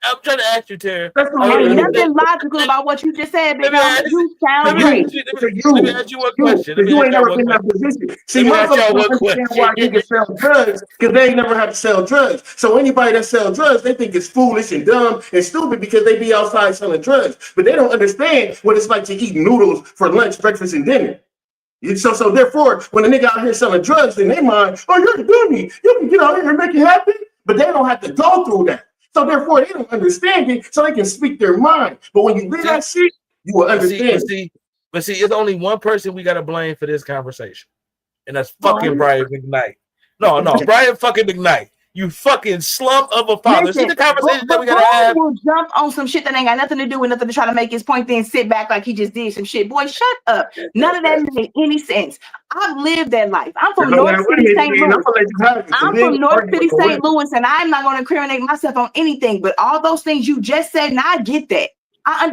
S1: I'm trying to ask you, Terry.
S4: Ain't nothing logical about what you just said, big homie. You sound crazy.
S1: Let me ask you one question.
S2: You ain't never been in that position. See, motherfuckers don't understand why niggas sell drugs because they ain't never had to sell drugs. So anybody that sells drugs, they think it's foolish and dumb and stupid because they be outside selling drugs. But they don't understand what it's like to eat noodles for lunch, breakfast, and dinner. So therefore, when a nigga out here selling drugs, in their mind, oh, you're a dummy. You can get out here and make it happen. But they don't have to go through that. So therefore, they don't understand it, so they can speak their mind. But when you read that shit, you will understand.
S1: But see, it's only one person we gotta blame for this conversation, and that's fucking Brian McKnight. No, Brian fucking McKnight. You fucking slump of a father. See the conversation that we gotta have.
S4: Will jump on some shit that ain't got nothing to do with nothing to try to make his point, then sit back like he just did some shit. Boy, shut up. None of that made any sense. I've lived that life. I'm from North City, St. Louis. I'm from North City, St. Louis, and I'm not going to incriminate myself on anything. But all those things you just said, and I get that. I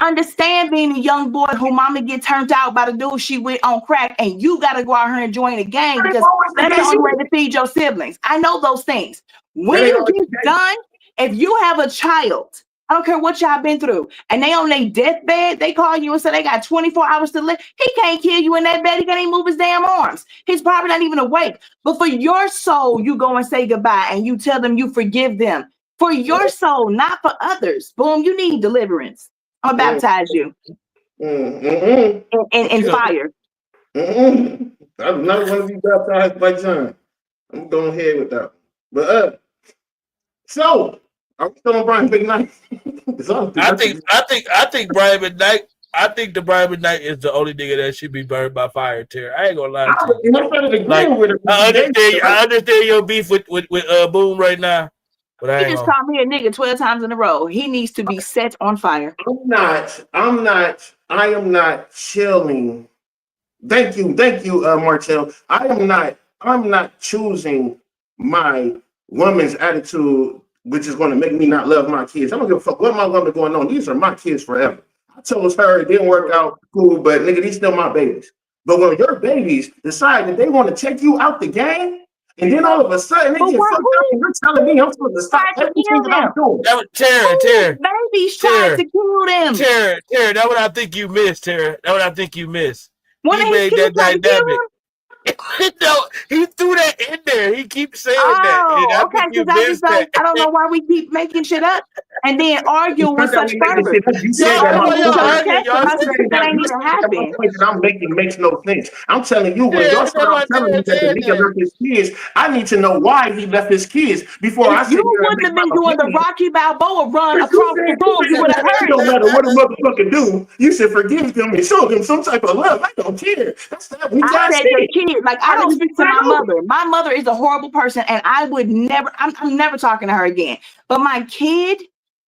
S4: understand being a young boy who mama get turned out by the dude she with on crack, and you gotta go out here and join the gang because that's the only way to feed your siblings. I know those things. When you get done, if you have a child, I don't care what y'all been through, and they on their deathbed, they call you and say they got 24 hours to live. He can't kill you in that bed. He can't even move his damn arms. He's probably not even awake. But for your soul, you go and say goodbye and you tell them you forgive them. For your soul, not for others. Boom, you need deliverance. I'm gonna baptize you in fire.
S2: I do not want to be baptized by John. I'm going ahead with that. But so I'm still on Brian McKnight.
S1: I think Brian McKnight. I think the Brian McKnight is the only nigga that should be burned by fire, Terry. I ain't gonna lie to you. I understand your beef with Boom right now. But
S4: he just called me a nigga 12 times in a row. He needs to be set on fire.
S2: I am not chilling. Thank you, Martell. I'm not choosing my woman's attitude, which is going to make me not love my kids. I don't give a fuck what my woman going on. These are my kids forever. I chose her, it didn't work out cool, but nigga, these still my babies. But when your babies decide that they want to take you out the game, and then all of a sudden they get fucked up and you're telling me I'm supposed to stop everything that I'm doing.
S1: Terry.
S4: Babies tried to kill them.
S1: Terry, that's what I think you missed, Terry. That's what I think you missed.
S4: He made that dynamic.
S1: No, he threw that in there. He keeps saying that.
S4: Okay, because I don't know why we keep making shit up and then arguing with such fervor.
S2: You said that ain't even happening. I'm making makes no sense. I'm telling you, when y'all start telling me that the nigga left his kids, I need to know why he left his kids before I sit here.
S4: You wouldn't have been doing the Rocky Balboa run across the room. You would have heard it.
S2: No matter what a motherfucker do, you should forgive them and show them some type of love. I don't care. That's that we got
S4: kids. Like I don't speak to my mother. My mother is a horrible person, and I would never. I'm never talking to her again. But my kid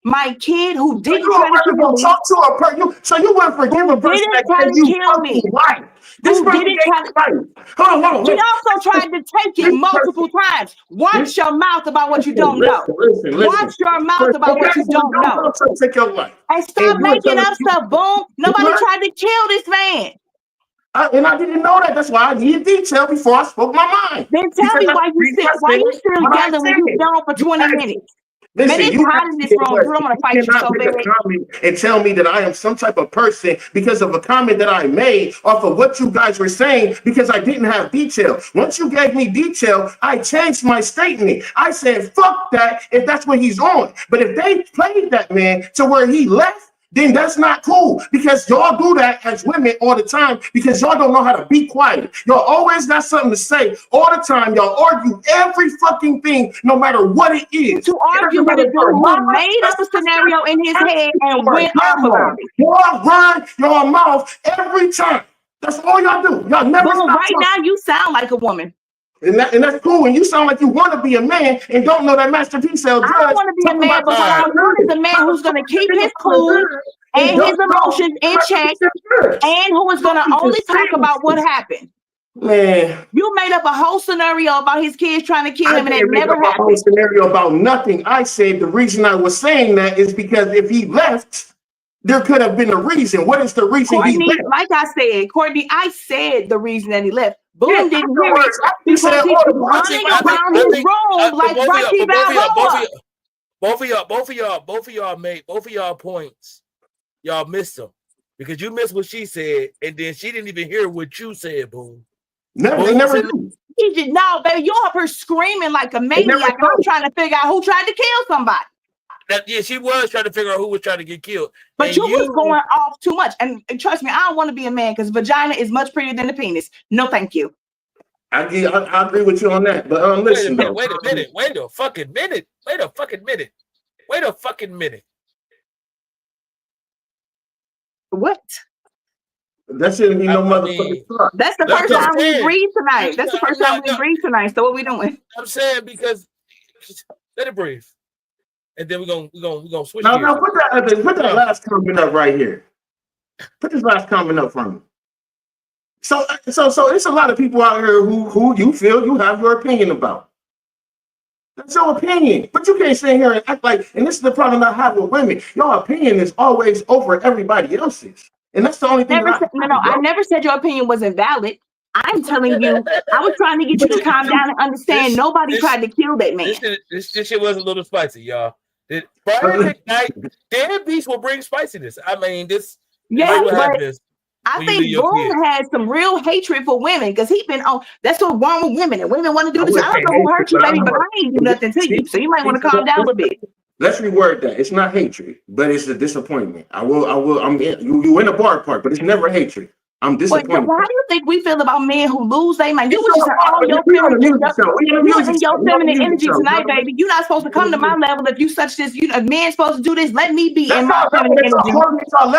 S4: who didn't try to kill me.
S2: Talk to a person. So you wouldn't forgive a person that said you kill me. Right. This person didn't try to. Hold on.
S4: He also tried to take it multiple times. Watch your mouth about what you don't know. Watch your mouth about what you don't know.
S2: Take your life.
S4: And stop making up stuff. Boom. Nobody tried to kill this man.
S2: And I didn't know that. That's why I needed detail before I spoke my mind.
S4: Then tell me why you still yelling when you gone for 20 minutes.
S2: Listen,
S4: man, it's hot in this room. I'm gonna fight you so bad.
S2: And tell me that I am some type of person because of a comment that I made off of what you guys were saying because I didn't have detail. Once you gave me detail, I changed my statement. I said, fuck that if that's what he's on. But if they played that man to where he left, then that's not cool because y'all do that as women all the time because y'all don't know how to be quiet. Y'all always got something to say all the time. Y'all argue every fucking thing, no matter what it is.
S4: To argue with a dude who made up a scenario in his head and went off about it.
S2: Y'all run your mouth every time. That's all y'all do. Y'all never
S4: Boom,
S2: stop
S4: right
S2: talking.
S4: now you sound like a woman.
S2: And that's cool. And you sound like you want to be a man and don't know that Master P sell drugs.
S4: I don't want to be a man, but what I want is a man who's going to keep his cool and his emotions in check, and who is going to only talk about what happened.
S2: Man,
S4: you made up a whole scenario about his kids trying to kill him, and it never happened.
S2: A whole scenario about nothing. I said the reason I was saying that is because if he left, there could have been a reason. What is the reason
S4: Courtney,
S2: he left?
S4: like I said, Courtney, I said the reason that he left. Boom didn't hear it
S2: because
S4: he was running around his room like Rocky Balboa.
S1: Both of y'all made both of y'all points. Y'all missed them because you missed what she said, and then she didn't even hear what you said. Boom.
S2: Never do.
S4: He did no, baby. You're up here screaming like a maniac. I'm trying to figure out who tried to kill somebody.
S1: Yeah, she was trying to figure out who was trying to get killed.
S4: But you was going off too much. And trust me, I don't want to be a man because vagina is much prettier than the penis. No, thank you.
S2: I agree with you on that. But listen,
S1: wait a fucking minute.
S4: What?
S2: That shouldn't be no motherfucking truck.
S4: That's the first time we breathe tonight. That's the first time we breathe tonight. So what we doing?
S1: I'm saying because let it breathe. And then we're gonna switch.
S2: No, put that last comment up right here. Put this last comment up from me. So it's a lot of people out here who you feel you have your opinion about. That's your opinion, but you can't sit here and act like. And this is the problem I have with women. Your opinion is always over everybody else's, and that's the only thing.
S4: I never said your opinion wasn't valid. I'm telling you, I was trying to get you to calm down and understand. Nobody tried to kill that man.
S1: This shit was a little spicy, y'all. Friday night, dead beats will bring spiciness. I mean, this.
S4: Yeah, but I think Boom had some real hatred for women because he's been on. That's what's wrong with women, and women want to do this. I don't know who hurt you, baby, but I ain't do nothing to you, so you might want to calm down a bit.
S2: Let's reword that. It's not hatred, but it's a disappointment. You in a bar part, but it's never hatred. I'm disappointed.
S4: Why do you think we feel about men who lose their mind? You was just all your feminine energy tonight, baby. You're not supposed to come to my level if you such this. A man's supposed to do this. Let me be in my feminine energy.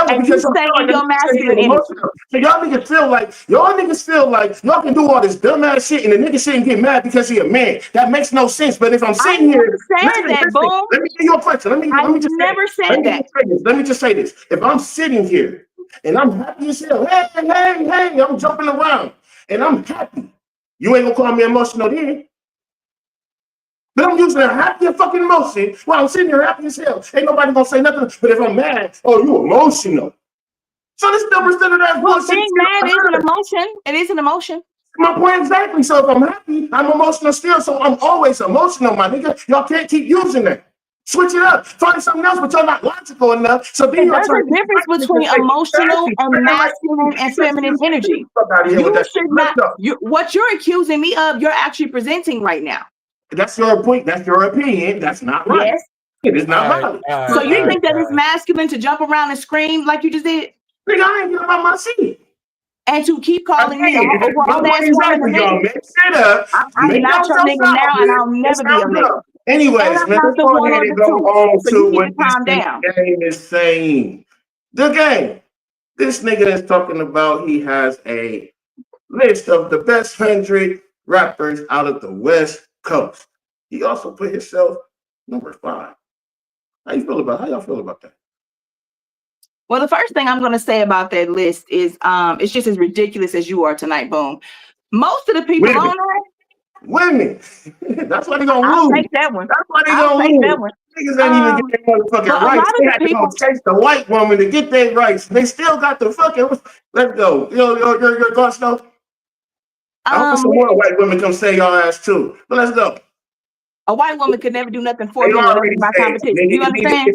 S4: And you stay in your masculine energy.
S2: So y'all niggas feel like y'all can do all this dumbass shit, and the nigga shouldn't get mad because he a man. That makes no sense. But if I'm sitting here, let me give you a question. Let me just say this. If I'm sitting here and I'm happy as hell, hey, I'm jumping around and I'm happy, you ain't gonna call me emotional then. But I'm using a happy fucking emotion while I'm sitting here happy as hell. Ain't nobody gonna say nothing. But if I'm mad, oh, you emotional. So this number instead of that bullshit.
S4: Being mad is an emotion. It is an emotion.
S2: My point exactly. So if I'm happy, I'm emotional still. So I'm always emotional, my nigga. Y'all can't keep using that. Switch it up. Find something else, but y'all not logical enough. So then
S4: there's a difference between emotional and masculine and feminine energy. You should not. What you're accusing me of, you're actually presenting right now.
S2: That's your point. That's your opinion. That's not right.
S4: Yes.
S2: It is not valid.
S4: So you think that it's masculine to jump around and scream like you just did?
S2: Nigga, I ain't getting about my seat.
S4: And to keep calling me a grown-ass woman. I'm not your nigga now, and I'll never be a nigga.
S2: Anyways, man, let's go ahead and go on to what this game is saying. The game. This nigga is talking about he has a list of the best 100 rappers out of the West Coast. He also put himself number 5. How y'all feel about that?
S4: Well, the first thing I'm going to say about that list is it's just as ridiculous as you are tonight, Boom. Most of the people on there.
S2: Women. That's why they're going to lose.
S4: I'll take that one.
S2: That's why they're going to lose. Niggas ain't even get their motherfucking rights. They had to go chase the white woman to get their rights. They still got the fucking. Let's go. Your thoughts, though? I hope some more white women come say y'all ass too. But let's go.
S4: A white woman could never do nothing for you. My competition. You understand?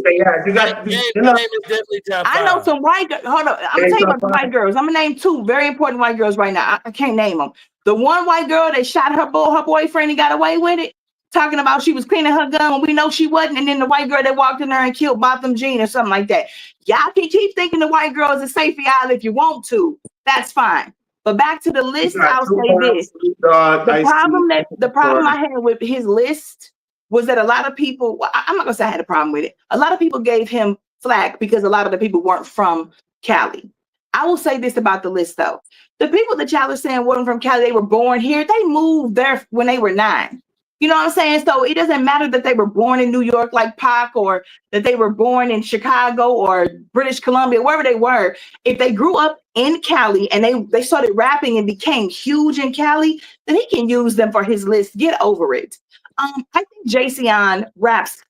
S4: I know some white girls. Hold on. I'm gonna tell you about the white girls. I'm gonna name 2 very important white girls right now. I can't name them. The one white girl that shot her boyfriend and got away with it, talking about she was cleaning her gun when we know she wasn't, and then the white girl that walked in there and killed Botham Jean or something like that. Y'all can keep thinking the white girl is a safe for y'all if you want to. That's fine. But back to the list, I'll say this. The problem I had with his list was that a lot of people, I'm not going to say I had a problem with it. A lot of people gave him flack because a lot of the people weren't from Cali. I will say this about the list though. The people that y'all are saying wasn't from Cali, they were born here. They moved there when they were 9. You know what I'm saying? So it doesn't matter that they were born in New York like Pac, or that they were born in Chicago or British Columbia, wherever they were. If they grew up in Cali and they started rapping and became huge in Cali, then he can use them for his list. Get over it. I think Jayceon raps.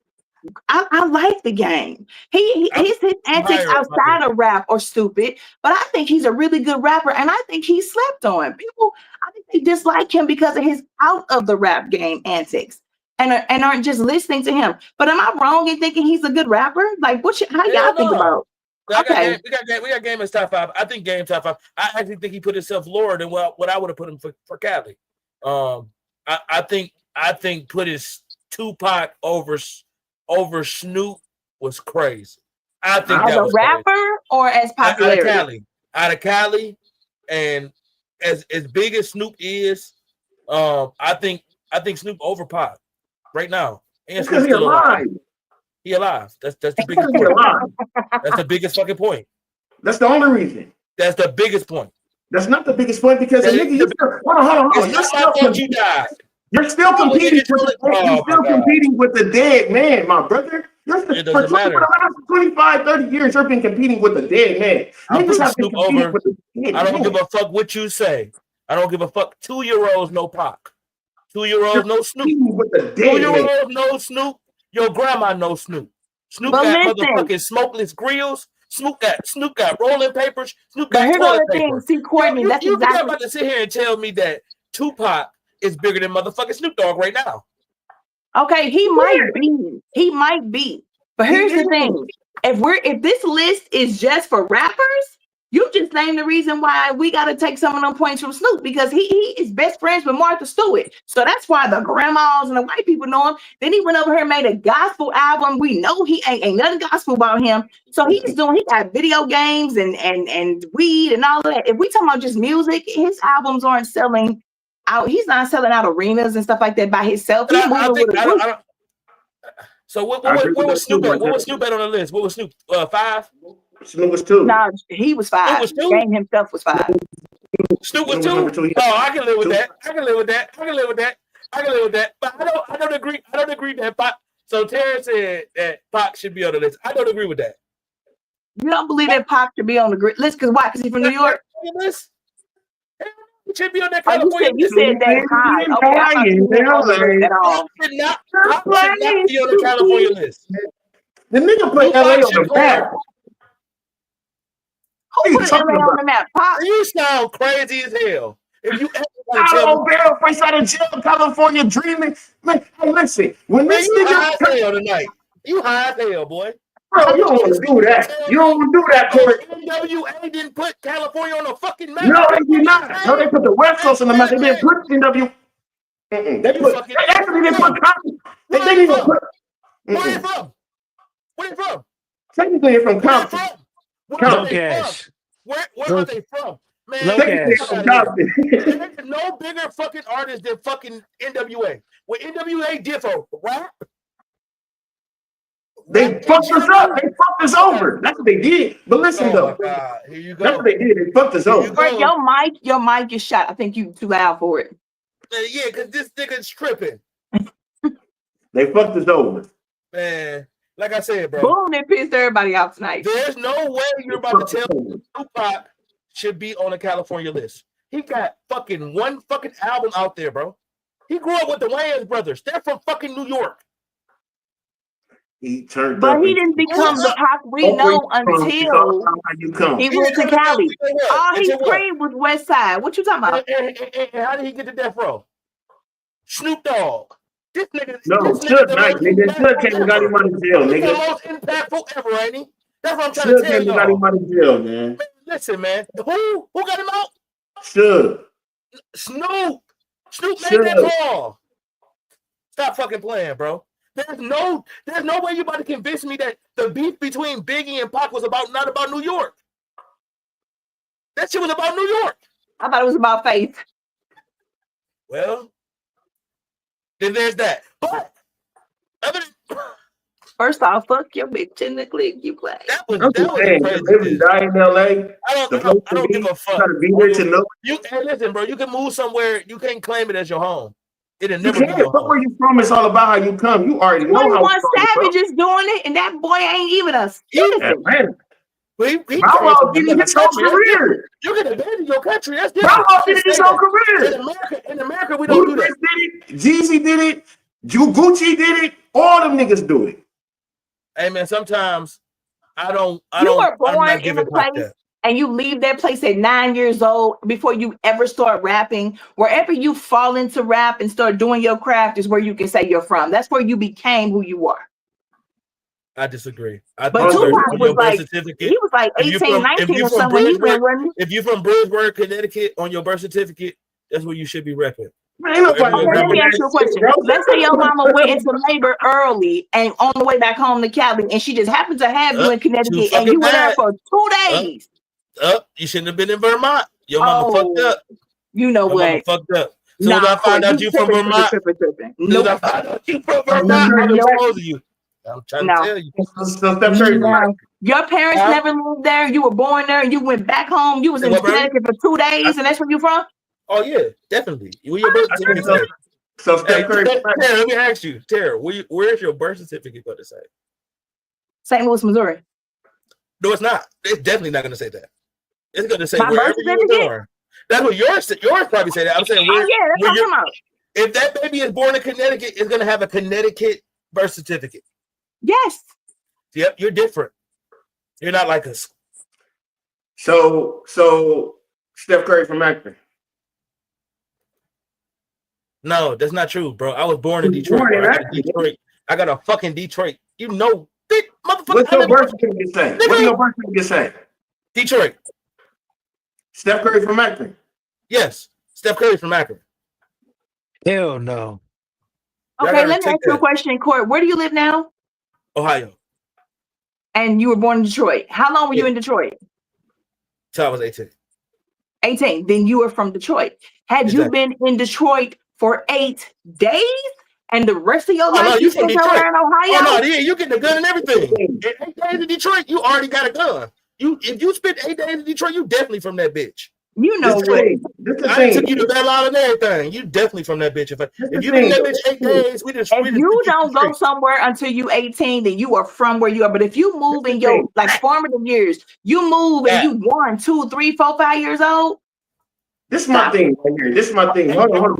S4: I like the game. His antics outside of rap are stupid, but I think he's a really good rapper, and I think he's slept on. People, I think they dislike him because of his out of the rap game antics, and aren't just listening to him. But am I wrong in thinking he's a good rapper? Like, how y'all think about?
S1: Okay, we got Game as top 5. I think Game top 5. I actually think he put himself lower than what I would have put him for Cali. I think put his Tupac over Snoop was crazy. I think
S4: as
S1: that
S4: a
S1: was
S4: rapper
S1: crazy.
S4: or as popularity.
S1: Out of Cali, and as big as Snoop is, I think Snoop over Pac right now. And
S2: because he's alive.
S1: He alive. That's the biggest point. That's the biggest fucking point.
S2: That's the only reason.
S1: That's the biggest point.
S2: That's not the biggest point because hold on. You're still competing. You're still competing with the dead man, my brother.
S1: It doesn't matter.
S2: For the last 25, 30 years, you've been competing with the dead man.
S1: Niggas have been competing with the dead man. I don't give a fuck what you say. I don't give a fuck. 2-year-olds no Pac. 2-year-olds no Snoop. 2-year-olds no Snoop. Your grandma no Snoop. Snoop got motherfucking smokeless grills. Snoop got rolling papers. Snoop got toilet paper.
S4: See, Courtney,
S1: you're about to sit here and tell me that Tupac is bigger than motherfucking Snoop Dogg right now.
S4: Okay, he might be. But here's the thing. If this list is just for rappers, you just named the reason why we got to take some of them points from Snoop, because he is best friends with Martha Stewart. So that's why the grandmas and the white people know him. Then he went over here and made a gospel album. We know he ain't nothing gospel about him. So he got video games and weed and all of that. If we talking about just music, his albums aren't selling out. He's not selling out arenas and stuff like that by himself.
S1: So what was Snoop at? What was Snoop at on the list? What was Snoop? 5?
S2: Snoop was 2.
S4: No, he was 5.
S1: Was 2?
S4: Game himself was 5.
S1: Snoop was 2. Oh, I can live with that. I can live with that. But I don't agree. I don't agree that Pac. So Terrence said that Pac should be on the list. I don't agree with that.
S4: You don't believe that Pac should be on the list because why? Because he's from New York.
S1: He should be on that California
S4: list. You said that high. Okay, Pac should
S1: not be on the California list.
S2: The nigga put LA on the map.
S4: Who put LA on the map? Pac?
S1: You sound crazy as hell. If you
S2: ever fresh out of jail, California dreaming, man. Hey, listen, when this
S1: nigga high as hell tonight, you high as hell, boy.
S2: Bro, you don't want to do that. You don't want to do that, Corey.
S1: NWA didn't put California on the fucking map.
S2: No, they did not. No, they put the West Coast on the map. They didn't put NW. They actually didn't put. They didn't even put.
S1: Where are you from? Where are you from?
S2: Technically, you're from Compton.
S1: Where are they from? Man, there's no bigger fucking artist than fucking NWA. What NWA did for rap?
S2: They fucked us up. They fucked us over. That's what they did. But listen, though.
S1: Here you go.
S2: That's what they did. They fucked us over.
S4: Your mic is shot. I think you too loud for it.
S1: Yeah, because this nigga's tripping.
S2: They fucked us over.
S1: Man, like I said, bro.
S4: Boom, they pissed everybody off tonight.
S1: There's no way you're about to tell me Tupac should be on the California list. He got fucking one fucking album out there, bro. He grew up with the Wayans brothers. They're from fucking New York.
S2: He turned
S4: but he didn't become the Pac we know until he went to Cali. All he screamed was West Side. What you talking about?
S1: And how did he get to death row? Snoop Dogg. This nigga.
S2: No, Suge Knight, nigga. Suge came and got him out of jail, nigga.
S1: He's the most impactful ever, ain't he? That's what I'm trying to tell you.
S2: Got him out of jail, man.
S1: Listen, man. Who got him out?
S2: Suge.
S1: Snoop made that call. Stop fucking playing, bro. There's no way you about to convince me that the beef between Biggie and Pac was not about New York. That shit was about New York.
S4: I thought it was about faith.
S1: Well, then there's that. But
S4: First off, fuck your bitch in the clique you play.
S2: I'm just saying, to live and die in LA.
S1: I don't give a fuck.
S2: Gotta be there to know.
S1: Hey, listen, bro. You can move somewhere. You can't claim it as your home. It'll
S2: You
S1: never be
S2: can't.
S1: your
S2: But
S1: home.
S2: where you from? It's all about how you come. You already know how.
S4: 21 Savage is doing it, and that boy ain't even a citizen.
S1: He
S2: Bravo did his whole career.
S1: You can abandon your country. That's
S2: Bravo
S1: different.
S2: did his whole career.
S1: In America, we don't do that.
S2: Did it. Jeezy did it. Gucci did it. All them niggas do it.
S1: Hey man, sometimes I don't.
S4: You were born
S1: I'm not
S4: in a
S1: giving like
S4: place,
S1: that.
S4: and you leave that place at 9 years old before you ever start rapping. Wherever you fall into rap and start doing your craft is where you can say you're from. That's where you became who you are.
S1: I disagree. I
S4: But
S1: think
S4: Tupac
S1: on
S4: was
S1: your
S4: like,
S1: birth certificate,
S4: he was like 18, 19 or something when he went running.
S1: if you're from Bridgeburg, Connecticut, on your birth certificate, that's where you should be repping.
S2: Man,
S4: Okay, let me ask you a question. Let's say your mama went into labor early and on the way back home to Cali, and she just happened to have you in Connecticut, and you were there for 2 days.
S1: You shouldn't have been in Vermont. Your mama fucked up.
S4: You know
S1: Your
S4: what?
S1: mama fucked up. So when I find out you from Vermont,
S4: nope.
S1: I find out you from Vermont, I'm exposing you. I'm trying to tell you.
S4: Your parents never lived there. You were born there, and you went back home. You was in Connecticut for 2 days, and that's where you from?
S1: Oh yeah, definitely. Where your birth certificate?
S2: So Steph Curry.
S1: Tara, let me ask you, Tara, where's your birth certificate going to say?
S4: St. Louis, Missouri.
S1: No, it's not. It's definitely not going to say that. It's going to say
S4: My
S1: wherever
S4: birth
S1: you were born. That's what yours probably say that. I'm saying where.
S4: Oh yeah, that's what I'm talking about.
S1: If that baby is born in Connecticut, it's going to have a Connecticut birth certificate.
S4: Yes.
S1: Yep, you're different. You're not like us.
S2: So Steph Curry from Akron.
S1: No, that's not true, bro. I was born in Detroit. I got a fucking Detroit. You know, motherfucker.
S2: What's your birth certificate say? What do your birth certificate say?
S1: Detroit.
S2: Steph Curry from Akron.
S1: Yes, Steph Curry from Akron.
S3: Hell no.
S4: Okay, let me ask you a question, Court. Where do you live now?
S1: Ohio.
S4: And you were born in Detroit. How long were you in Detroit?
S1: Till I was 18.
S4: 18. Then you were from Detroit. Had you been in Detroit for 8 days and the rest of your life you spent around Ohio?
S1: Oh no, yeah, you get the gun and everything. 8 days in Detroit, you already got a gun. If you spent 8 days in Detroit, you definitely from that bitch.
S4: You know what?
S1: I took you to Belle Isle and everything. You definitely from that bitch. If you been that bitch 8 days,
S4: if you don't go somewhere until you 18, then you are from where you are. But if you move in your formative years, you move and you 1, 2, 3, 4, 5 years old.
S2: This is my thing right here. This is my thing. Hold on.
S1: And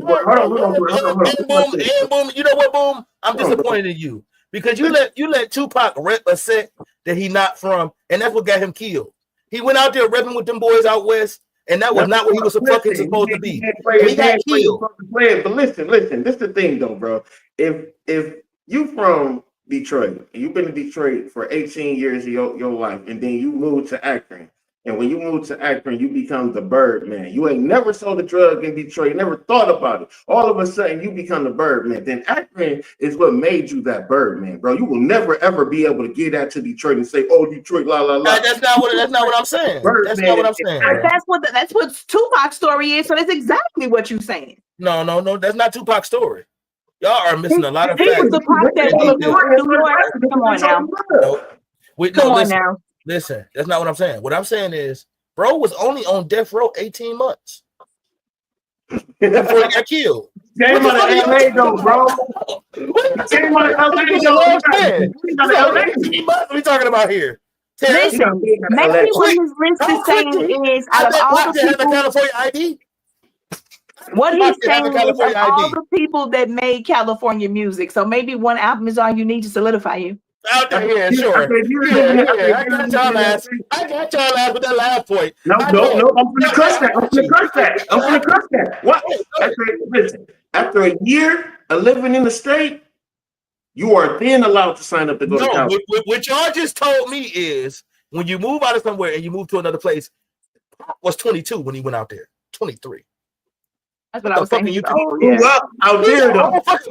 S1: Boom, you know what, Boom? I'm disappointed in you because you let Tupac rep a set that he not from, and that's what got him killed. He went out there repping with them boys out west, and that was not what he was fucking supposed to be. He got killed.
S2: But listen. This is the thing, though, bro. If you from Detroit, and you've been in Detroit for 18 years of your life, and then you move to Akron. And when you move to Akron, you become the Birdman. You ain't never sold a drug in Detroit, never thought about it. All of a sudden, you become the Birdman. Then Akron is what made you that Birdman, bro. You will never ever be able to get out to Detroit and say, "Oh, Detroit, la la la."
S1: That's not what I'm saying. That's not what I'm saying.
S4: But that's what Tupac's story is. So that's exactly what you're saying.
S1: No. That's not Tupac's story. Y'all are missing a lot of facts.
S4: He was the Pac that New York. Come on now. Come on now.
S1: Listen, that's not what I'm saying. What I'm saying is, bro was only on death row 18 months before he got killed.
S2: Came out of LA though, bro. Came out of LA though.
S1: What are we talking about here?
S4: Listen, maybe what his list is saying is out of all the people,
S1: California ID.
S4: What he's saying is of all the people that made California music. So maybe one album is all you need to solidify you.
S1: Out there, yeah, sure. I got y'all ass with that last point.
S2: No, I'm gonna crush that. What? Listen, after a year of living in the state, you are then allowed to sign up to go to college.
S1: What y'all just told me is when you move out of somewhere and you move to another place, was 22 when he went out there. 23.
S4: That's what I was saying.
S2: You grew up out there, though.
S4: Was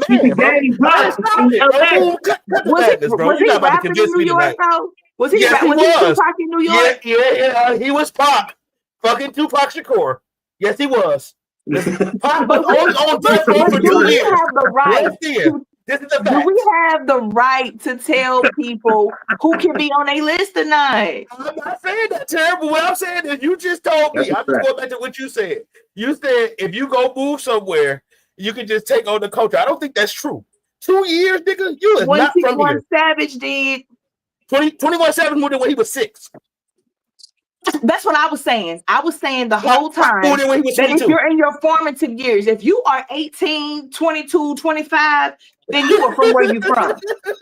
S4: he rapping in New York, though? Was he Tupac in New York?
S1: Yeah. He was Pac. Fucking Tupac Shakur. Yes, he was. Pac was only on death row for 2 years.
S4: You have the right
S1: This is the
S4: Do
S1: fact.
S4: we have the right to tell people who can be on a list or not?
S1: I'm not saying that terrible. What I'm saying is you just told me. I'm just going back to what you said. You said if you go move somewhere, you can just take on the culture. I don't think that's true. 2 years, nigga, you is not from here.
S4: 21 Savage did.
S1: 21 Savage moved in when he was 6.
S4: That's what I was saying. I was saying the whole time
S1: moved in when he was
S4: that if
S1: 22.
S4: you're in your formative years, if you are 18, 22, 25, then you are from where you're from.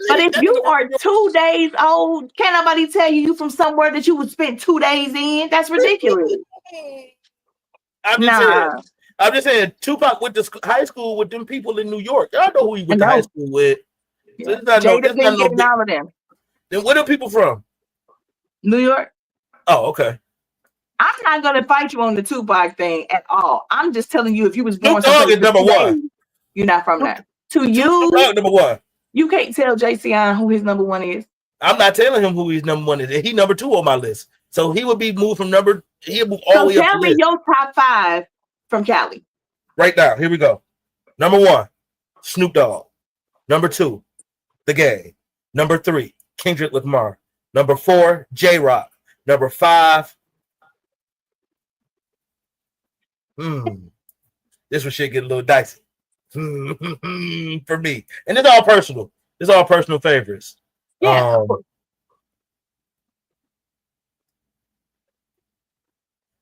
S4: But if you are 2 days old, can't nobody tell you from somewhere that you would spend 2 days in. That's ridiculous.
S1: I'm just saying, Tupac went to high school with them people in New York. Y'all know who he went to high school with. So
S4: Jada been getting all of them.
S1: Then where are people from?
S4: New York.
S1: Oh, okay.
S4: I'm not gonna fight you on the Tupac thing at all. I'm just telling you, if you was born
S1: Dog is number one.
S4: You're not from there. To you,
S1: number one.
S4: You can't tell JCN who his number one is.
S1: I'm not telling him who his number one is. He number 2 on my list. So he would be moved from he'll move all the way up.
S4: Tell me your top 5 from Cali.
S1: Right now, here we go. Number 1, Snoop Dogg. Number 2, The Game. Number 3, Kendrick Lamar. Number 4, J-Rock. Number 5. This one should get a little dicey. For me. And it's all personal. It's all personal favorites.
S4: Yeah.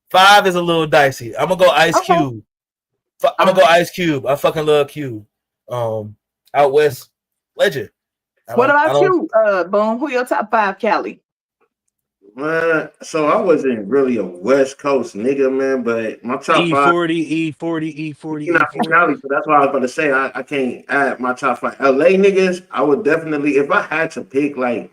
S1: 5 is a little dicey. I'm gonna go Ice Cube. I'm gonna go Ice Cube. I fucking love Cube. Out West legend.
S4: What about you, Boom? Who your top 5 Cali?
S2: So I wasn't really a West Coast nigga, man, but my top 5
S3: E40.
S2: You're not from Cali, so that's why I was about to say I can't add my top 5 LA niggas. I would definitely, if I had to pick, like,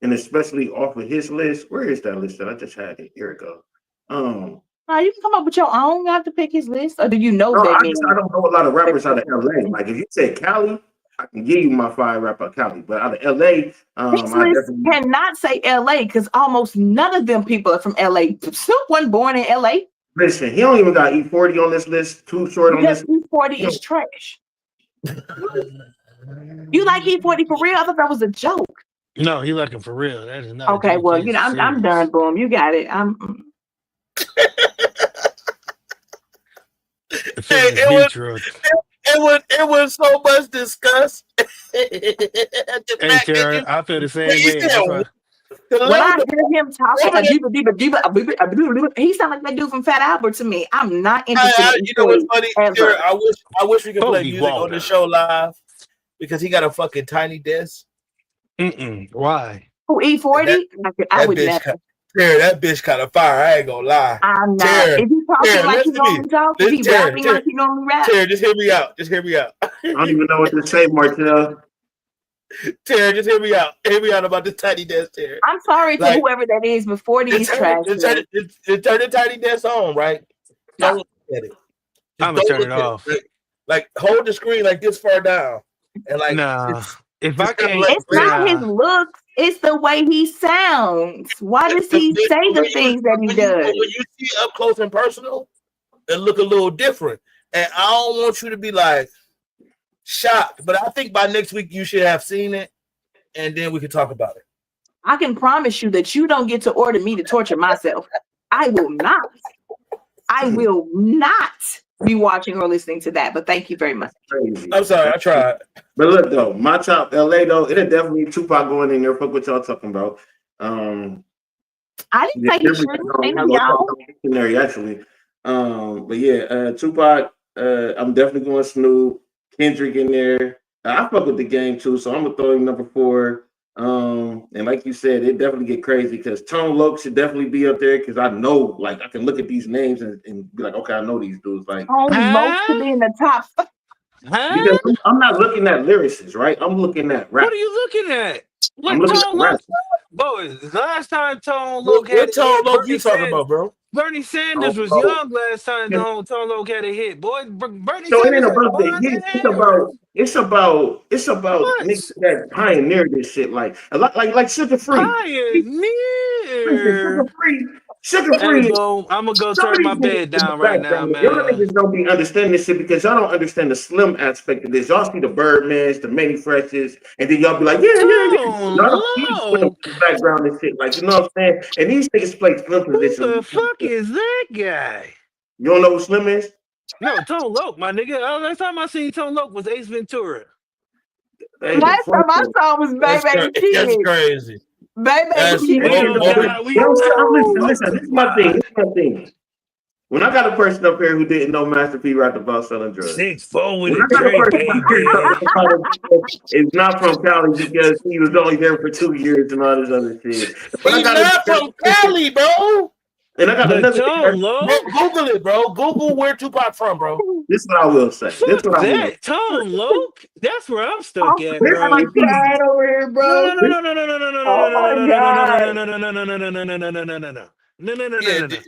S2: and especially off of his list. Where is that list that I just had it? Here it goes.
S4: You can come up with your own. You have to pick his list, or do you know that?
S2: I don't know a lot of rappers out of LA. Like if you say Cali, I can give you my 5 rapper Cali, but out of LA,
S4: this list cannot say LA because almost none of them people are from LA. Snoop wasn't born in LA.
S2: Listen, he don't even got E40 on this list. Too short on this.
S4: E40 is trash. You like E40 for real? I thought that was a joke.
S3: No, he like him for real. That is not
S4: okay. Well, I'm done. Boom, you got it.
S1: It was so much discussed.
S3: Hey, Tara, I feel the same way.
S4: When I hear him talking like he sounds like that dude from Fat Albert to me. I'm not interested.
S1: You know what's funny? Tara, I wish we could play music on the show live because he got a fucking tiny desk.
S3: Why?
S4: Who E40? I would never.
S1: Tara, that bitch kind of fire. I ain't gonna lie.
S4: I'm not. Tara, if he's talking like he normally talks, if he's rapping like he normally raps.
S1: Tara, just hear me out.
S2: I don't even know what to say, Martell.
S1: Tara, just hear me out. Hear me out about this tiny desk, Tara.
S4: I'm sorry to whoever that is before these tracks.
S1: Turn the tiny desk on, right? Don't look at it.
S3: I'm gonna turn it off.
S1: Like hold the screen like this far down, and like
S3: if I can't,
S4: it's not his looks. It's the way he sounds. Why does he say the things that he does?
S1: When you see up close and personal, it look a little different. And I don't want you to be like shocked, but I think by next week you should have seen it, and then we can talk about it.
S4: I can promise you that you don't get to order me to torture myself. I will not. I will not be watching or listening to that, but thank you very much.
S2: Crazy.
S1: I'm sorry, I tried.
S2: But look though, my top LA though, it'll definitely Tupac going in there. Fuck what y'all talking about.
S4: I didn't say he shouldn't. Ain't no y'all.
S2: Actually. But yeah, Tupac, I'm definitely going Snoop, Kendrick in there. I fuck with The Game too, so I'm gonna throw him number 4. And like you said, it definitely get crazy because Tone Loc should definitely be up there because I know, like, I can look at these names and be like, okay, I know these dudes. Like,
S4: Tone Loc should be in the top.
S2: Because I'm not looking at lyricists, right? I'm looking at rap.
S3: What are you looking at?
S2: I'm looking at rap.
S3: Boys, last time Tone Loc had
S1: what Tone Loc you talking about, bro?
S3: Bernie Sanders was young last time Tone Loc had a hit. Boy, Bernie
S2: so
S3: Sanders.
S2: It ain't about the hit. It's about niggas that pioneered this shit. Like a lot, like Sugar Free.
S3: Pioneer.
S2: Sugar Free. Sugar
S3: Hey,
S2: Free.
S3: boom. I'm gonna go
S2: Some of
S3: turn my
S2: these niggas
S3: bed
S2: in the
S3: down right now,
S2: background, y'all
S3: man.
S2: niggas don't be understanding this shit because y'all don't understand the slim aspect of this. Y'all see the Birdmans, the Many Freshes, and then y'all be like, yeah. Y'all
S3: Tone
S2: don't see the slim
S3: Loc.
S2: in the background and shit. Like, you know what I'm saying? And these niggas play slim
S3: Who
S2: position.
S3: the fuck is that guy?
S2: You don't know who Slim is?
S3: No, Tone Loc, my nigga. Last time I seen Tone Loc was Ace Ventura.
S2: Hey, the
S4: Last time I
S2: fuck.
S4: saw was
S1: That's
S4: Baby
S1: that's
S4: Kids.
S1: crazy.
S4: Baby
S1: That's
S3: We
S2: Hey,
S4: Kids.
S3: don't
S1: boy.
S3: die.
S2: you know what I'm saying?
S3: Oh,
S2: Listen, this is my thing. This is my thing. When I got a person up here who didn't know Master P rapped about selling drugs.
S3: 6'4" with
S2: When
S3: a
S2: I got a
S3: Dre,
S2: person up here
S3: baby.
S2: talking about it is not from Cali because he was only there for 2 years and all this other shit. When I
S1: He's
S2: got
S1: not from Cali, bro.
S2: and I got
S3: The
S2: another
S3: Tone
S2: nigga,
S1: Bro,
S3: Loc?
S1: Google it, bro. Google where Tupac from, bro.
S2: this is what I will say. This is
S3: Fuck
S2: what I will.
S3: that. Tone Loc? That's where I'm stuck
S4: Oh,
S3: at,
S2: This
S3: bro.
S2: might
S4: I'm
S2: be
S4: crying over here,
S3: No,
S4: bro.
S3: no, no, no, no, no, no, no,
S4: Oh my God.
S3: no, no, no, no, no, no, no, no, no, no, no, no, no, no, no, no. No, no, no, no,
S1: Yeah,
S3: no, no.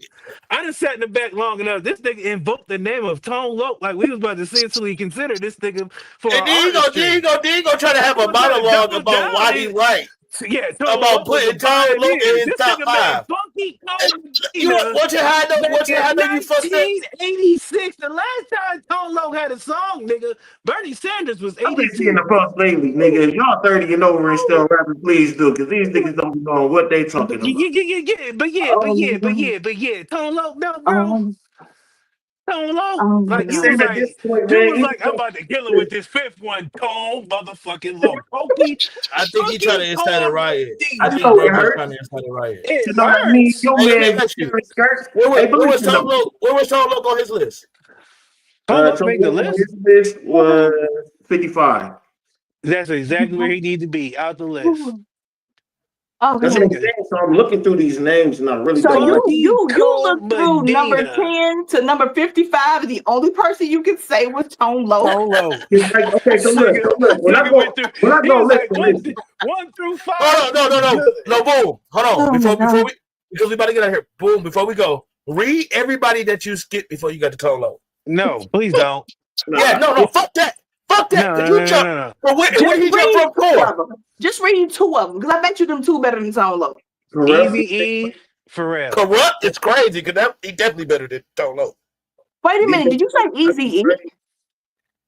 S3: I just sat in the back long enough. This nigga invoked the name of Tone Loc like we was about to seriously consider this nigga for
S1: and
S3: our artistry.
S1: then he go try to have
S3: I
S1: a
S3: was trying to
S1: monologue
S3: double
S1: about
S3: down
S1: why he
S3: it.
S1: right
S3: Yeah, Tone
S1: about
S3: Loc was a
S1: putting Tone Loc in
S3: pioneer.
S1: his
S3: This
S1: top
S3: nigga made
S1: five.
S3: Funky
S1: And
S3: Cold
S1: you
S3: Medina
S1: want your high note?
S3: back
S1: What's your
S3: in
S1: high note? You fucked up.
S3: 1986. The last time Tone Loc had a song, nigga, Bernie Sanders was
S2: I've been seeing
S3: 82.
S2: the post lately, nigga. If y'all 30 and over and still rapping, please do, because these niggas don't be knowing what they
S3: But
S2: talking
S3: yeah,
S2: about.
S3: Tone Loc, no, bro.
S4: Um,
S3: Tone Loc.
S4: um,
S3: Like
S2: I'm
S3: you
S2: saying
S3: was
S4: um,
S2: at this
S3: like,
S2: point,
S3: you
S2: man,
S3: was like, I'm about to kill it with this fifth one, Tone motherfucking Loc.
S1: I think he trying
S3: Funky
S1: to incite a
S3: Cold
S1: riot. I
S2: I
S3: Medina.
S1: think
S2: know it
S1: bro
S2: hurts.
S1: trying to incite a riot.
S3: It
S2: You know what I mean?
S3: hurts.
S2: Your
S1: Hey, let me
S2: man be
S1: ask you,
S2: carrying skirts.
S1: where
S2: Hey, but
S1: was
S2: listen
S1: Tone
S2: though.
S1: Loc? Where was Tone Loc on his list?
S3: Tone Loc
S2: Tom
S3: make the
S2: Brady on
S3: list.
S2: his list was 55.
S3: That's exactly where he need to be, out the list.
S2: That's what I'm
S4: okay.
S3: Nigga.
S2: saying. So I'm looking through these names and I really
S4: So
S2: don't
S4: you
S2: like.
S3: Funky
S4: you look
S3: Cold
S4: through number
S3: Medina.
S4: 10 to number 55, and the only person you can say was Tone Loc.
S3: Tone Loc.
S2: It's like, okay, so look,
S3: Nigga,
S2: When I
S3: nigga went
S2: go,
S3: through.
S2: when I
S3: He
S2: go,
S3: was like
S2: listen.
S3: one through five
S1: Hold on,
S3: was good.
S1: no, boom. Hold on,
S4: Oh my
S1: before
S4: God.
S1: we because we about to get out of here. Boom, before we go, read everybody that you skipped before you got to Tone Loc.
S3: No, please don't.
S1: Yeah,
S2: Nah,
S1: no, fuck that,
S3: No,
S1: Cause
S3: no,
S1: you
S3: no, no,
S1: jump.
S3: no, no.
S1: But where
S4: Just
S1: he jump
S4: read
S1: from
S4: two
S1: core?
S4: of them. Just read two of them, because I bet you them two better than Tone Loc.
S2: corrupt.
S3: Easy E, Pharrell.
S1: Corrupt is crazy because he definitely better than Tone Loc.
S4: Wait a minute, did you say Easy E?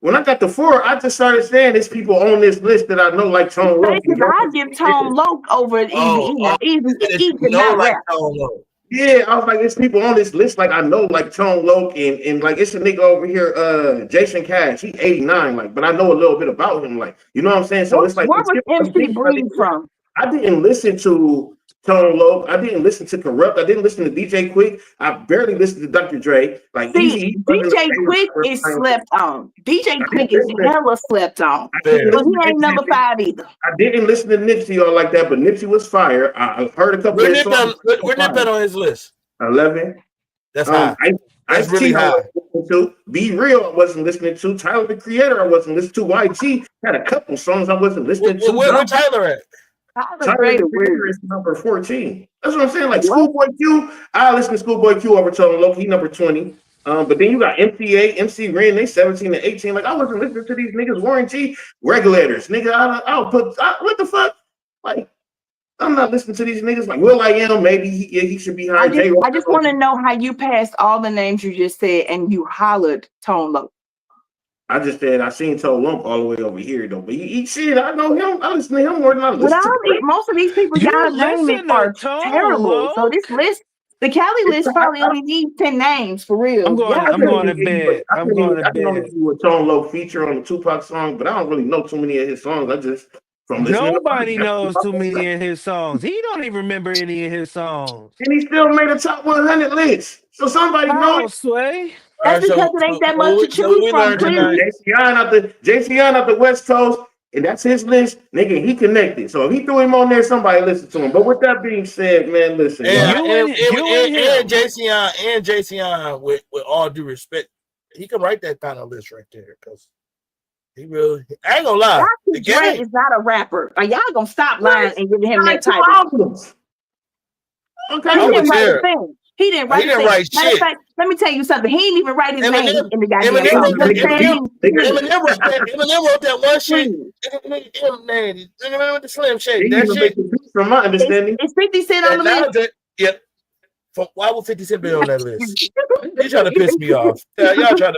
S2: When I got the 4, I just started saying there's people on this list that I know like Tone Loc.
S4: Because I give Tone Loc over Easy E. Now Easy
S1: That
S4: E
S1: you
S4: could
S1: know
S4: not
S1: like
S4: rap.
S1: Tone Loc.
S2: Yeah, I was like, there's people on this list like I know like Tone Loc and like it's a nigga over here, Jason Cash. He 89, like, but I know a little bit about him, like, you know what I'm saying? So it's like
S4: Where
S2: it's
S4: was MC Breed from?
S2: I didn't listen to Tone Loc. I didn't listen to Corrupt. I didn't listen to DJ Quick. I barely listened to Dr. Dre. Like
S4: See,
S2: Easy wasn't a
S4: DJ
S2: favorite
S4: Quick
S2: rapper.
S4: is slept on. DJ
S2: I
S4: Quick
S2: didn't
S4: is
S2: listen.
S4: hella slept on.
S2: I didn't
S1: Fair.
S4: But
S2: listen
S4: he
S2: to
S4: ain't number 5 either.
S2: I didn't listen to Nipsey or like that, but Nipsey was fire. I heard a couple
S1: Where
S2: of his
S1: Nip
S2: songs.
S1: on his list?
S2: 11.
S1: That's high. That's really
S2: Ice-T I
S1: high.
S2: wasn't listening to. Be Real I wasn't listening to. Tyler the Creator I wasn't listening to. YG had a couple songs I wasn't listening to.
S1: Where Tyler at?
S4: Tyler
S2: Tyler the
S4: Creator
S2: Creator
S4: weird.
S2: is number 14. That's what I'm saying. Like
S4: What?
S2: Schoolboy Q, I listen to Schoolboy Q over Tone Loc. He number 20. But then you got MCA, MC Ren, they 17 and 18. Like I wasn't listening to these niggas. Warren G, regulators. Nigga, what the fuck? Like, I'm not listening to these niggas. Like Will I Am, maybe he should be higher.
S4: I just want to know how you passed all the names you just said and you hollered Tone Loc.
S2: I just said I seen Toe Lump all the way over here though, but he shit. I know him. I listen to him more than I
S4: But
S2: listen to.
S4: most of these people
S3: You
S4: y'all naming
S3: listen
S4: are
S3: to Tone
S4: terrible. So
S3: Loc?
S4: this list, the Cali list probably only needs 10 names for real.
S2: I
S3: I'm
S2: couldn't
S3: going
S2: even
S3: to
S2: give you.
S3: bed. I'm going to
S2: I can only
S3: bed.
S2: give you a Tone Loc feature on the Tupac song, but I don't really know too many of his songs. I just from listening to
S3: Nobody knows too
S2: Tupac.
S3: many of his songs. He don't even remember any of his songs.
S2: And he still made a top 100 list, so somebody know
S3: How,
S2: it.
S3: Sway?
S1: All
S4: That's
S1: right,
S4: because it ain't that much to choose
S1: we
S4: from,
S1: learned
S4: clearly.
S1: tonight.
S2: JCN out the West Coast, and that's his list, nigga. He connected, so if he threw him on there, somebody listened to him. But with that being said, man, listen, y'all.
S1: And
S3: You and him.
S1: JCN with all due respect, he can write that kind of list right there because he really. I ain't gonna lie.
S4: Dr. Dre is not a rapper. Like, y'all gonna stop lying and giving him that title.
S2: Albums. Okay,
S4: He
S1: I would
S4: didn't write
S1: tear.
S4: a thing. He didn't write
S1: He
S4: a
S1: didn't
S4: thing.
S1: write
S4: Matter of
S1: shit.
S4: fact, let me tell you something. He didn't even write his name in the goddamn
S1: Eminem
S4: song.
S1: wrote
S4: Period.
S1: that one shit.
S4: Please.
S1: Eminem with the Slim
S2: He
S1: Shady.
S2: didn't
S1: That
S2: even make
S1: shit.
S2: the beat, from my understanding.
S4: Is 50 Cent on
S1: That
S4: the
S1: now
S4: list?
S1: that yep. Why would 50 Cent be on that list? You trying to piss me off? Y'all trying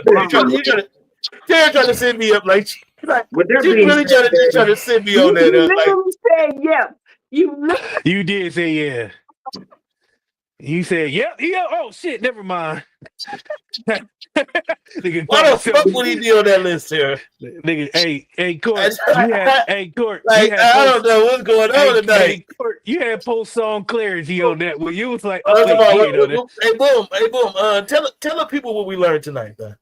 S1: to send me up like
S2: With that
S1: you
S2: being
S1: really
S2: said,
S1: trying to send me
S4: You
S1: on that like
S4: literally said, yeah.
S3: You did say yeah. You said yep. Oh shit, never mind. Nigga
S1: why
S3: called
S1: the fuck
S3: himself.
S1: would he be on that list here?
S3: Nigga, hey, Court, Court,
S1: Like I don't know what's going on tonight.
S3: Court, you had post song clarity on that one. You was like, oh
S1: First of
S3: wait,
S1: all,
S3: he ain't on that.
S1: hey boom. Tell the people what we learned tonight, though.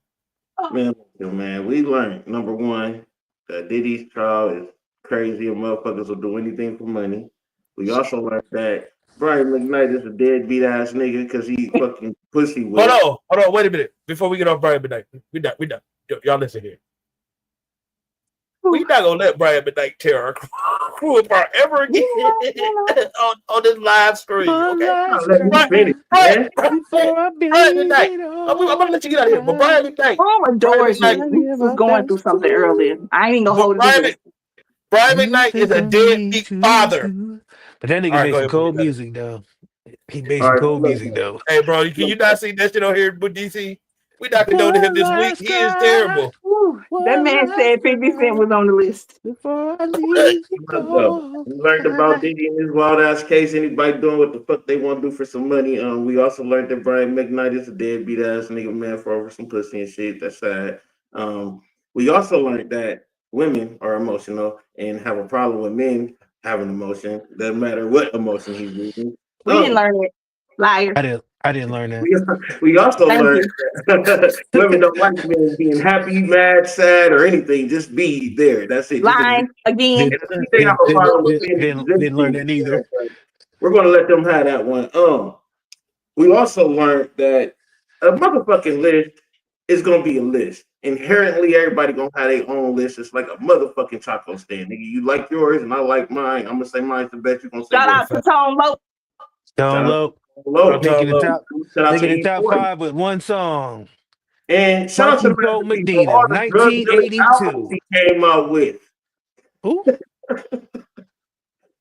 S2: man, we learned number one that Diddy's trial is crazy and motherfuckers will do anything for money. We also learned that Brian McKnight is a deadbeat ass nigga because he fucking pussy whipped.
S1: Hold on, wait a minute. Before we get off Brian McKnight, we done. Y'all listen here. We not gonna let Brian McKnight tear our crew apart ever again on this live stream. Okay,
S2: Let me finish, man.
S1: Brian McKnight. I'm gonna let you get out of here. But Brian McKnight,
S4: adores me. He was going through something earlier. I ain't gonna hold it.
S1: Brian McKnight is a deadbeat father.
S3: But that nigga makes some cold music though. He makes some cold music though.
S1: Hey, bro, can you not see that shit on here with DC? We not condoning him this week. He is terrible.
S4: That man said 50 Cent was on the list.
S3: Before I leave,
S2: we learned about Diddy and his wild ass case. Anybody doing what the fuck they want to do for some money. We also learned that Brian McKnight is a deadbeat ass nigga man for over some pussy and shit. That's sad. We also learned that women are emotional and have a problem with men having emotion. Doesn't matter what emotion he's using.
S4: We didn't learn it. Liar.
S3: I didn't learn that.
S2: We also learned that women don't like men being happy, mad, sad, or anything. Just be there. That's it.
S4: Lying again.
S3: Didn't learn that either.
S2: We're gonna let them have that one. We also learned that a motherfucking list is gonna be a list. Inherently, everybody gonna have their own list. It's like a motherfucking chocolate stand. Nigga, you like yours and I like mine. I'm gonna say mine's the best. You're gonna say
S4: shout out to Tone Loc.
S3: Tone Loc. Making the top 5 with one song.
S2: And shout out to
S3: Medina, 1982.
S2: He came out with.
S3: Who?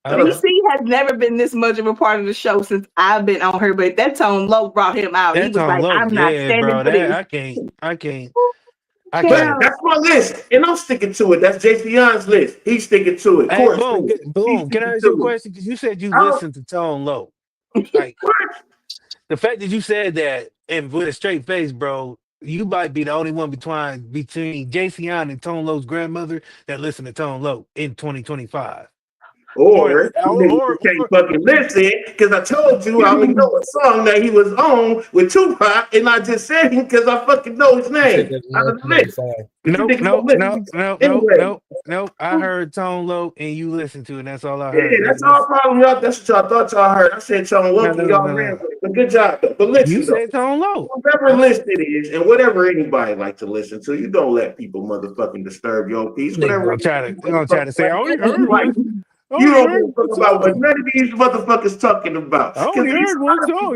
S4: DC has never been this much of a part of the show since I've been on her, but that Tone Loc brought him out. He was like, I'm not standing for this.
S2: I can't. That's my list, and I'm sticking to it. That's JC's list. He's sticking to it.
S3: Hey, boom. Can I ask you a question? Because you said you listened to Tone Loc. Like, the fact that you said that and with a straight face, bro, you might be the only one between JCN and Tone Loc's grandmother that listened to Tone Loc in 2025.
S2: Or can't fucking listen because I told you I only know a song that he was on with Tupac, and I just said him because I fucking know his name.
S3: Nope. I heard Tone Loc and you listened to it. And that's all I heard.
S2: Yeah, that's all problem, y'all. That's what y'all thought y'all heard. I said Tone Loc and y'all ran with it. But good job. But listen,
S3: you said Tone Loc.
S2: Whatever list it is, and whatever anybody like to listen to, you don't let people motherfucking disturb your peace. Whatever.
S3: I'm trying to say, I only heard one.
S2: You don't talk about what none of these motherfuckers talking about.
S3: I only heard one song.
S2: Who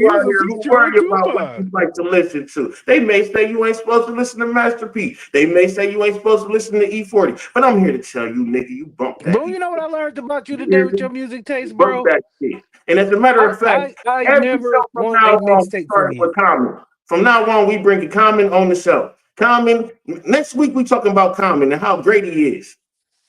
S2: worry about what you like to listen to. They may say you ain't supposed to listen to Master P. They may say you ain't supposed to listen to E40. But I'm here to tell you, nigga, you bump that.
S3: Bro, you know what I learned about you today with your music taste, bro?
S2: Bump that shit. And as a matter of fact,
S3: I never want a mixtape from you.
S2: From now on, we bring Common on the show. Common, next week we talking about Common and how great he is.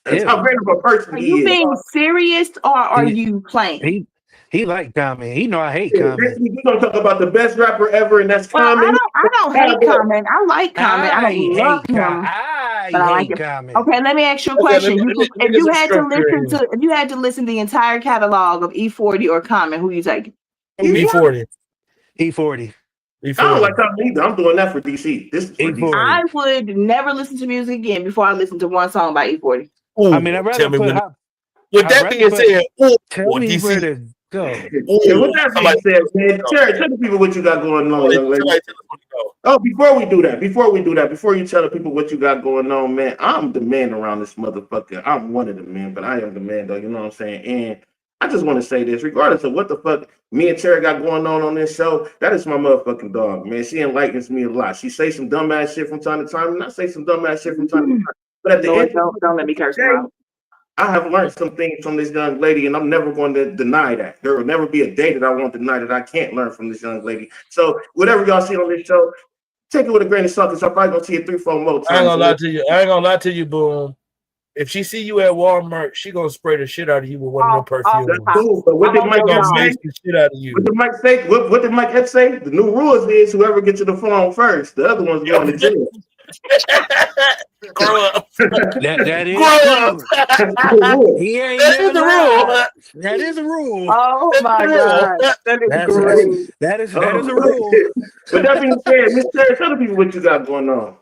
S2: That's how great of a person he is. Are you
S4: being serious or are you playing?
S3: He like Common. He know I hate Common.
S2: We're gonna talk about the best rapper ever, and that's Common.
S4: I don't hate Common. I like Common. I don't love him.
S3: I like Common.
S4: Okay, let me ask you a question. If you had to listen to the entire catalog of E40 or Common, who you taking?
S1: E40.
S3: E40.
S2: I don't like Common either. I'm doing that for DC. This is for DC.
S4: I would never listen to music again before I listen to one song by E40.
S1: Ooh,
S3: I mean, I'd rather put.
S1: With that being said,
S3: tell me where to go.
S2: With that being said, man, tell the people what you got going on, young lady. Oh, before you tell the people what you got going on, man, I'm the man around this motherfucker. I'm one of the men, but I am the man, though. You know what I'm saying? And I just want to say this, regardless of what the fuck me and Terry got going on this show, that is my motherfucking dog, man. She enlightens me a lot. She say some dumbass shit from time to time, and I say some dumbass shit from time to time. But at the end,
S4: don't let me curse her out.
S2: I have learned some things from this young lady, and I'm never going to deny that. There will never be a day that I won't deny that I can't learn from this young lady. So whatever y'all see on this show, take it with a grain of salt, because I'm probably gonna see it 3-4 more times.
S1: I ain't gonna lie to you, Boom. If she see you at Walmart, she gonna spray the shit out of you with one of them perfumes.
S2: Cool, but what did Mike
S1: gonna
S2: say?
S1: mace the shit out of you.
S2: What did Mike say? What did Mike F say? The new rules is whoever gets to the phone first, the other one's going to jail.
S1: Grow up.
S3: That is
S1: Grow
S3: true. He ain't
S1: That is the rule.
S3: That is a rule.
S4: Oh my God, that is great.
S3: That is a rule.
S2: But that being said, Miss Terry, tell the people what you got going on.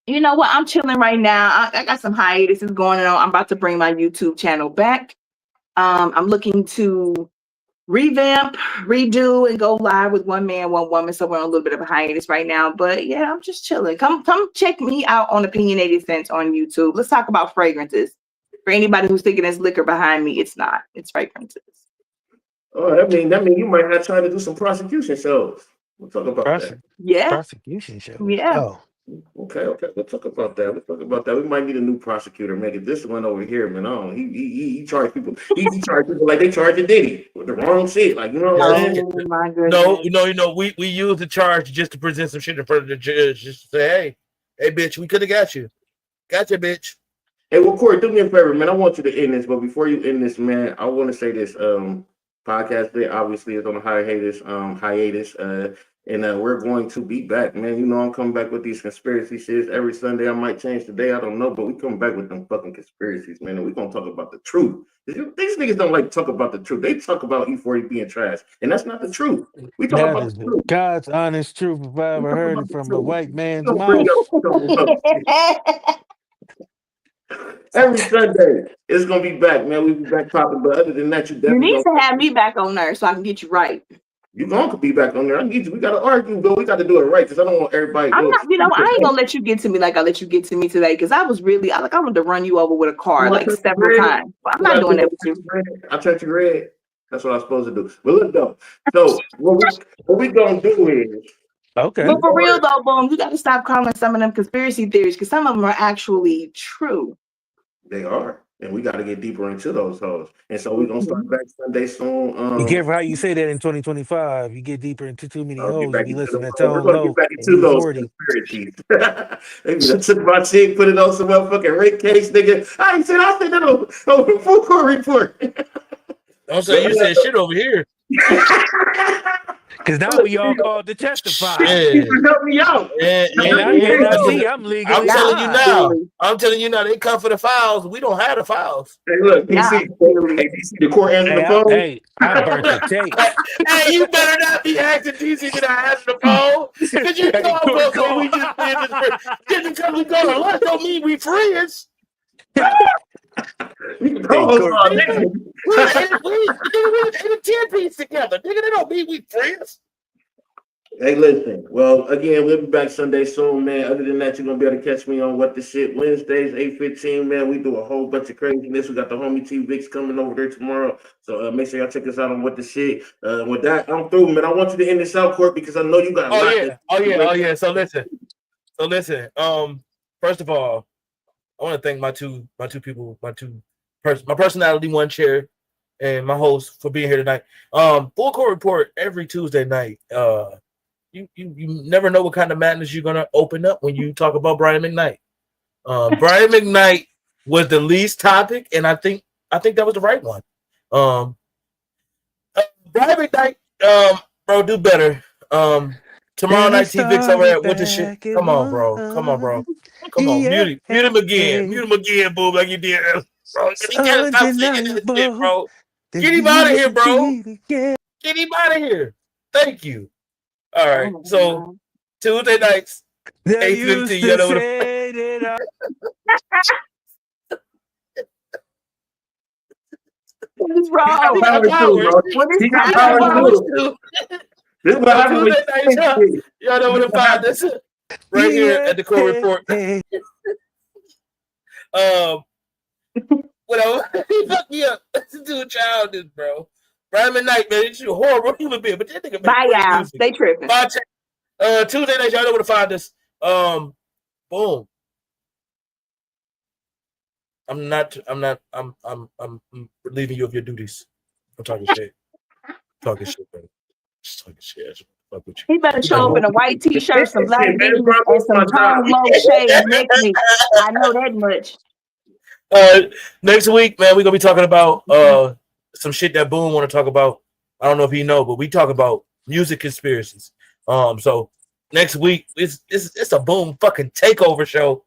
S4: You know what? I'm chilling right now. I got some hiatuses going on. I'm about to bring my YouTube channel back. I'm looking to revamp, redo, and go live with one man, one woman. So we're on a little bit of a hiatus right now. But yeah, I'm just chilling. Come check me out on Opinionated Sense on YouTube. Let's talk about fragrances. For anybody who's thinking there's liquor behind me, it's not. It's fragrances.
S2: Oh, that mean you might not try to do some prosecution shows. We'll talk about that.
S4: Yeah.
S3: Prosecution shows.
S4: Yeah.
S3: Oh.
S2: Okay. We'll talk about that. We might need a new prosecutor. Make it this one over here, man. Oh, he charge people. He charge people like they charge a Diddy with the wrong shit. Like, you know what I'm saying?
S4: Oh my goodness.
S1: No. We use the charge just to present some shit in front of the judge, just to say, hey, bitch, we could have got you, bitch.
S2: Hey, well, Corey, do me a favor, man. I want you to end this, but before you end this, man, I want to say this. Podcast day obviously is on a hiatus. And we're going to be back, man. You know, I'm coming back with these conspiracy shits every Sunday. I might change the day, I don't know, but we come back with them fucking conspiracies, man. And we're gonna talk about the truth. These niggas don't like to talk about the truth. They talk about E40 being trash, and that's not the truth. We talk
S3: That
S2: about
S3: is
S2: the truth.
S3: God's honest truth if I ever heard it from a white man's
S2: Don't
S3: mouth.
S2: bring up every Sunday, it's gonna be back, man. We'll be back popping. But other than that, you
S4: You
S2: definitely
S4: need to have me back on there so I can get you right.
S2: you gonna be back on there. I need you. We gotta argue, but we gotta do it right because I don't want everybody.
S4: I'm not, I ain't gonna let you get to me like I let you get to me today because I was really, I wanted to run you over with a car like several times. But I'm not doing that with you.
S2: I touch you red. That's what I'm supposed to do. But let's go. So what we gonna do is
S3: okay.
S4: But for real though, Boom, you gotta stop calling some of them conspiracy theories because some of them are actually true.
S2: They are. And we got to get deeper into those hoes. And so we're going to start back Sunday soon.
S3: Be careful how you say that in 2025. You get deeper into too many hoes, you be listening to Tone
S2: We're
S3: Low.
S2: get back into those conspiracies. Maybe I took my chick, put it on some motherfucking rape case, nigga. I said that on the full court report.
S1: Don't say you said shit over here.
S3: Because now we all called to testify.
S2: Help me out.
S3: I'm legally.
S1: I'm telling you now, they come for the files. We don't have the files.
S2: Hey, look, DC, the court answer the phone.
S3: Hey, I burnt the tape.
S1: Hey, you better not be acting DC when I answer the phone. Because you know we just did this. Just because we go to lunch don't mean we friends. We in a 10-piece together. Nigga, they don't mean we friends.
S2: Hey, listen. Well, again, we'll be back Sunday soon, man. Other than that, you're going to be able to catch me on What the Shit Wednesdays, 8:15, man. We do a whole bunch of craziness. We got the homie T-Vix coming over there tomorrow. So make sure y'all check us out on What the Shit. With that, I'm through, man. I want you to end this out, Court, because I know you got a lot.
S1: Oh, yeah. So listen. First of all, I want to thank my two people, my personality one chair and my host for being here tonight. Full Court Report every Tuesday night. You never know what kind of madness you're gonna open up when you talk about Brian McKnight. Brian McKnight was the least topic, and I think that was the right one. Brian McKnight, bro, do better. Tomorrow night, T-Vix over at What the Shit. Come on, bro. Come on. Mute him again, boo, like you did. Bro, he gotta stop singing this shit, bro. Get him out of here, bro. Get him out of here. Thank you. All right. So Tuesday nights, 8:15. You know
S4: what is wrong?
S2: He got powers too. This is what happens with
S1: y'all know where to find this right here at the Court Report. Whatever. He fucked me up. This dude childish, bro. Brian McKnight, man, he's a horrible human being, but that nigga
S4: bye, y'all. Stay tripping.
S1: Bye. Tuesday night, y'all know where to find us. Boom. relieving you of your duties. I'm talking shit. Talking shit, man. Just talking shit. Fuck with you.
S4: He better show up in a white t-shirt, some black
S2: Shit, man,
S4: jeans,
S2: bro,
S4: and some
S2: my
S4: tongue
S2: job.
S4: low shades next week. I know that much.
S1: Next week, man, we're gonna be talking about some shit that Boom want to talk about. I don't know if you know, but we talk about music conspiracies. So next week it's a Boom fucking takeover show.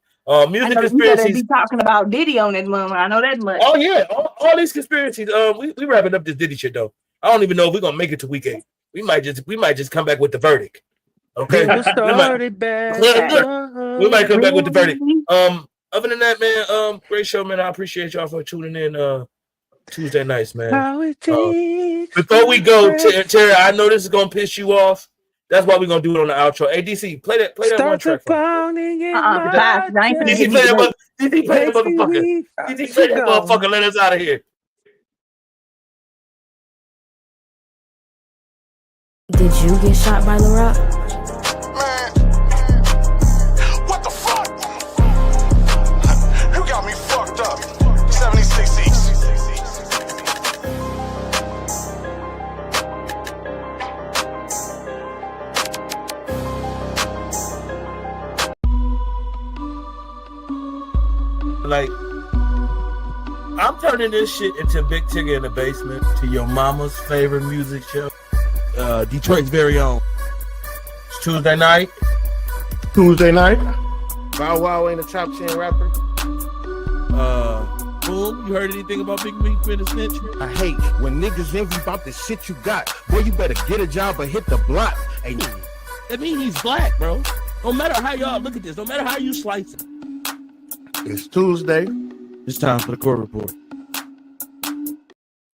S1: Music conspiracies.
S4: You better be talking about Diddy on that moment. I know that much.
S1: Oh yeah, all these conspiracies. We wrapping up this Diddy shit though. I don't even know if we're gonna make it to week 8. We might just come back with the verdict. Okay, we might come back with the verdict. Other than that, man, great show, man. I appreciate y'all for tuning in Tuesday nights, man. Before we go, Terry, I know this is gonna piss you off. That's why we're gonna do it on the outro. Hey, DC, play that one track for me. DC, play that motherfucker. DC, play that motherfucker. Let us out of here.
S5: Did you get shot by LaRock?
S6: Man, what the fuck? You got me fucked up. 76 East.
S1: Like, I'm turning this shit into Big Tigger in the Basement, to your mama's favorite music show. Detroit's very own. It's Tuesday night.
S2: Bow Wow ain't a top 10 rapper.
S1: Boom, you heard anything about Big Meat being a snitch?
S7: I hate when niggas envy about the shit you got. Boy, you better get a job or hit the block. Hey,
S1: That means he's black, bro. No matter how y'all look at this, no matter how you slice it.
S7: it's Tuesday.
S1: It's time for the court report.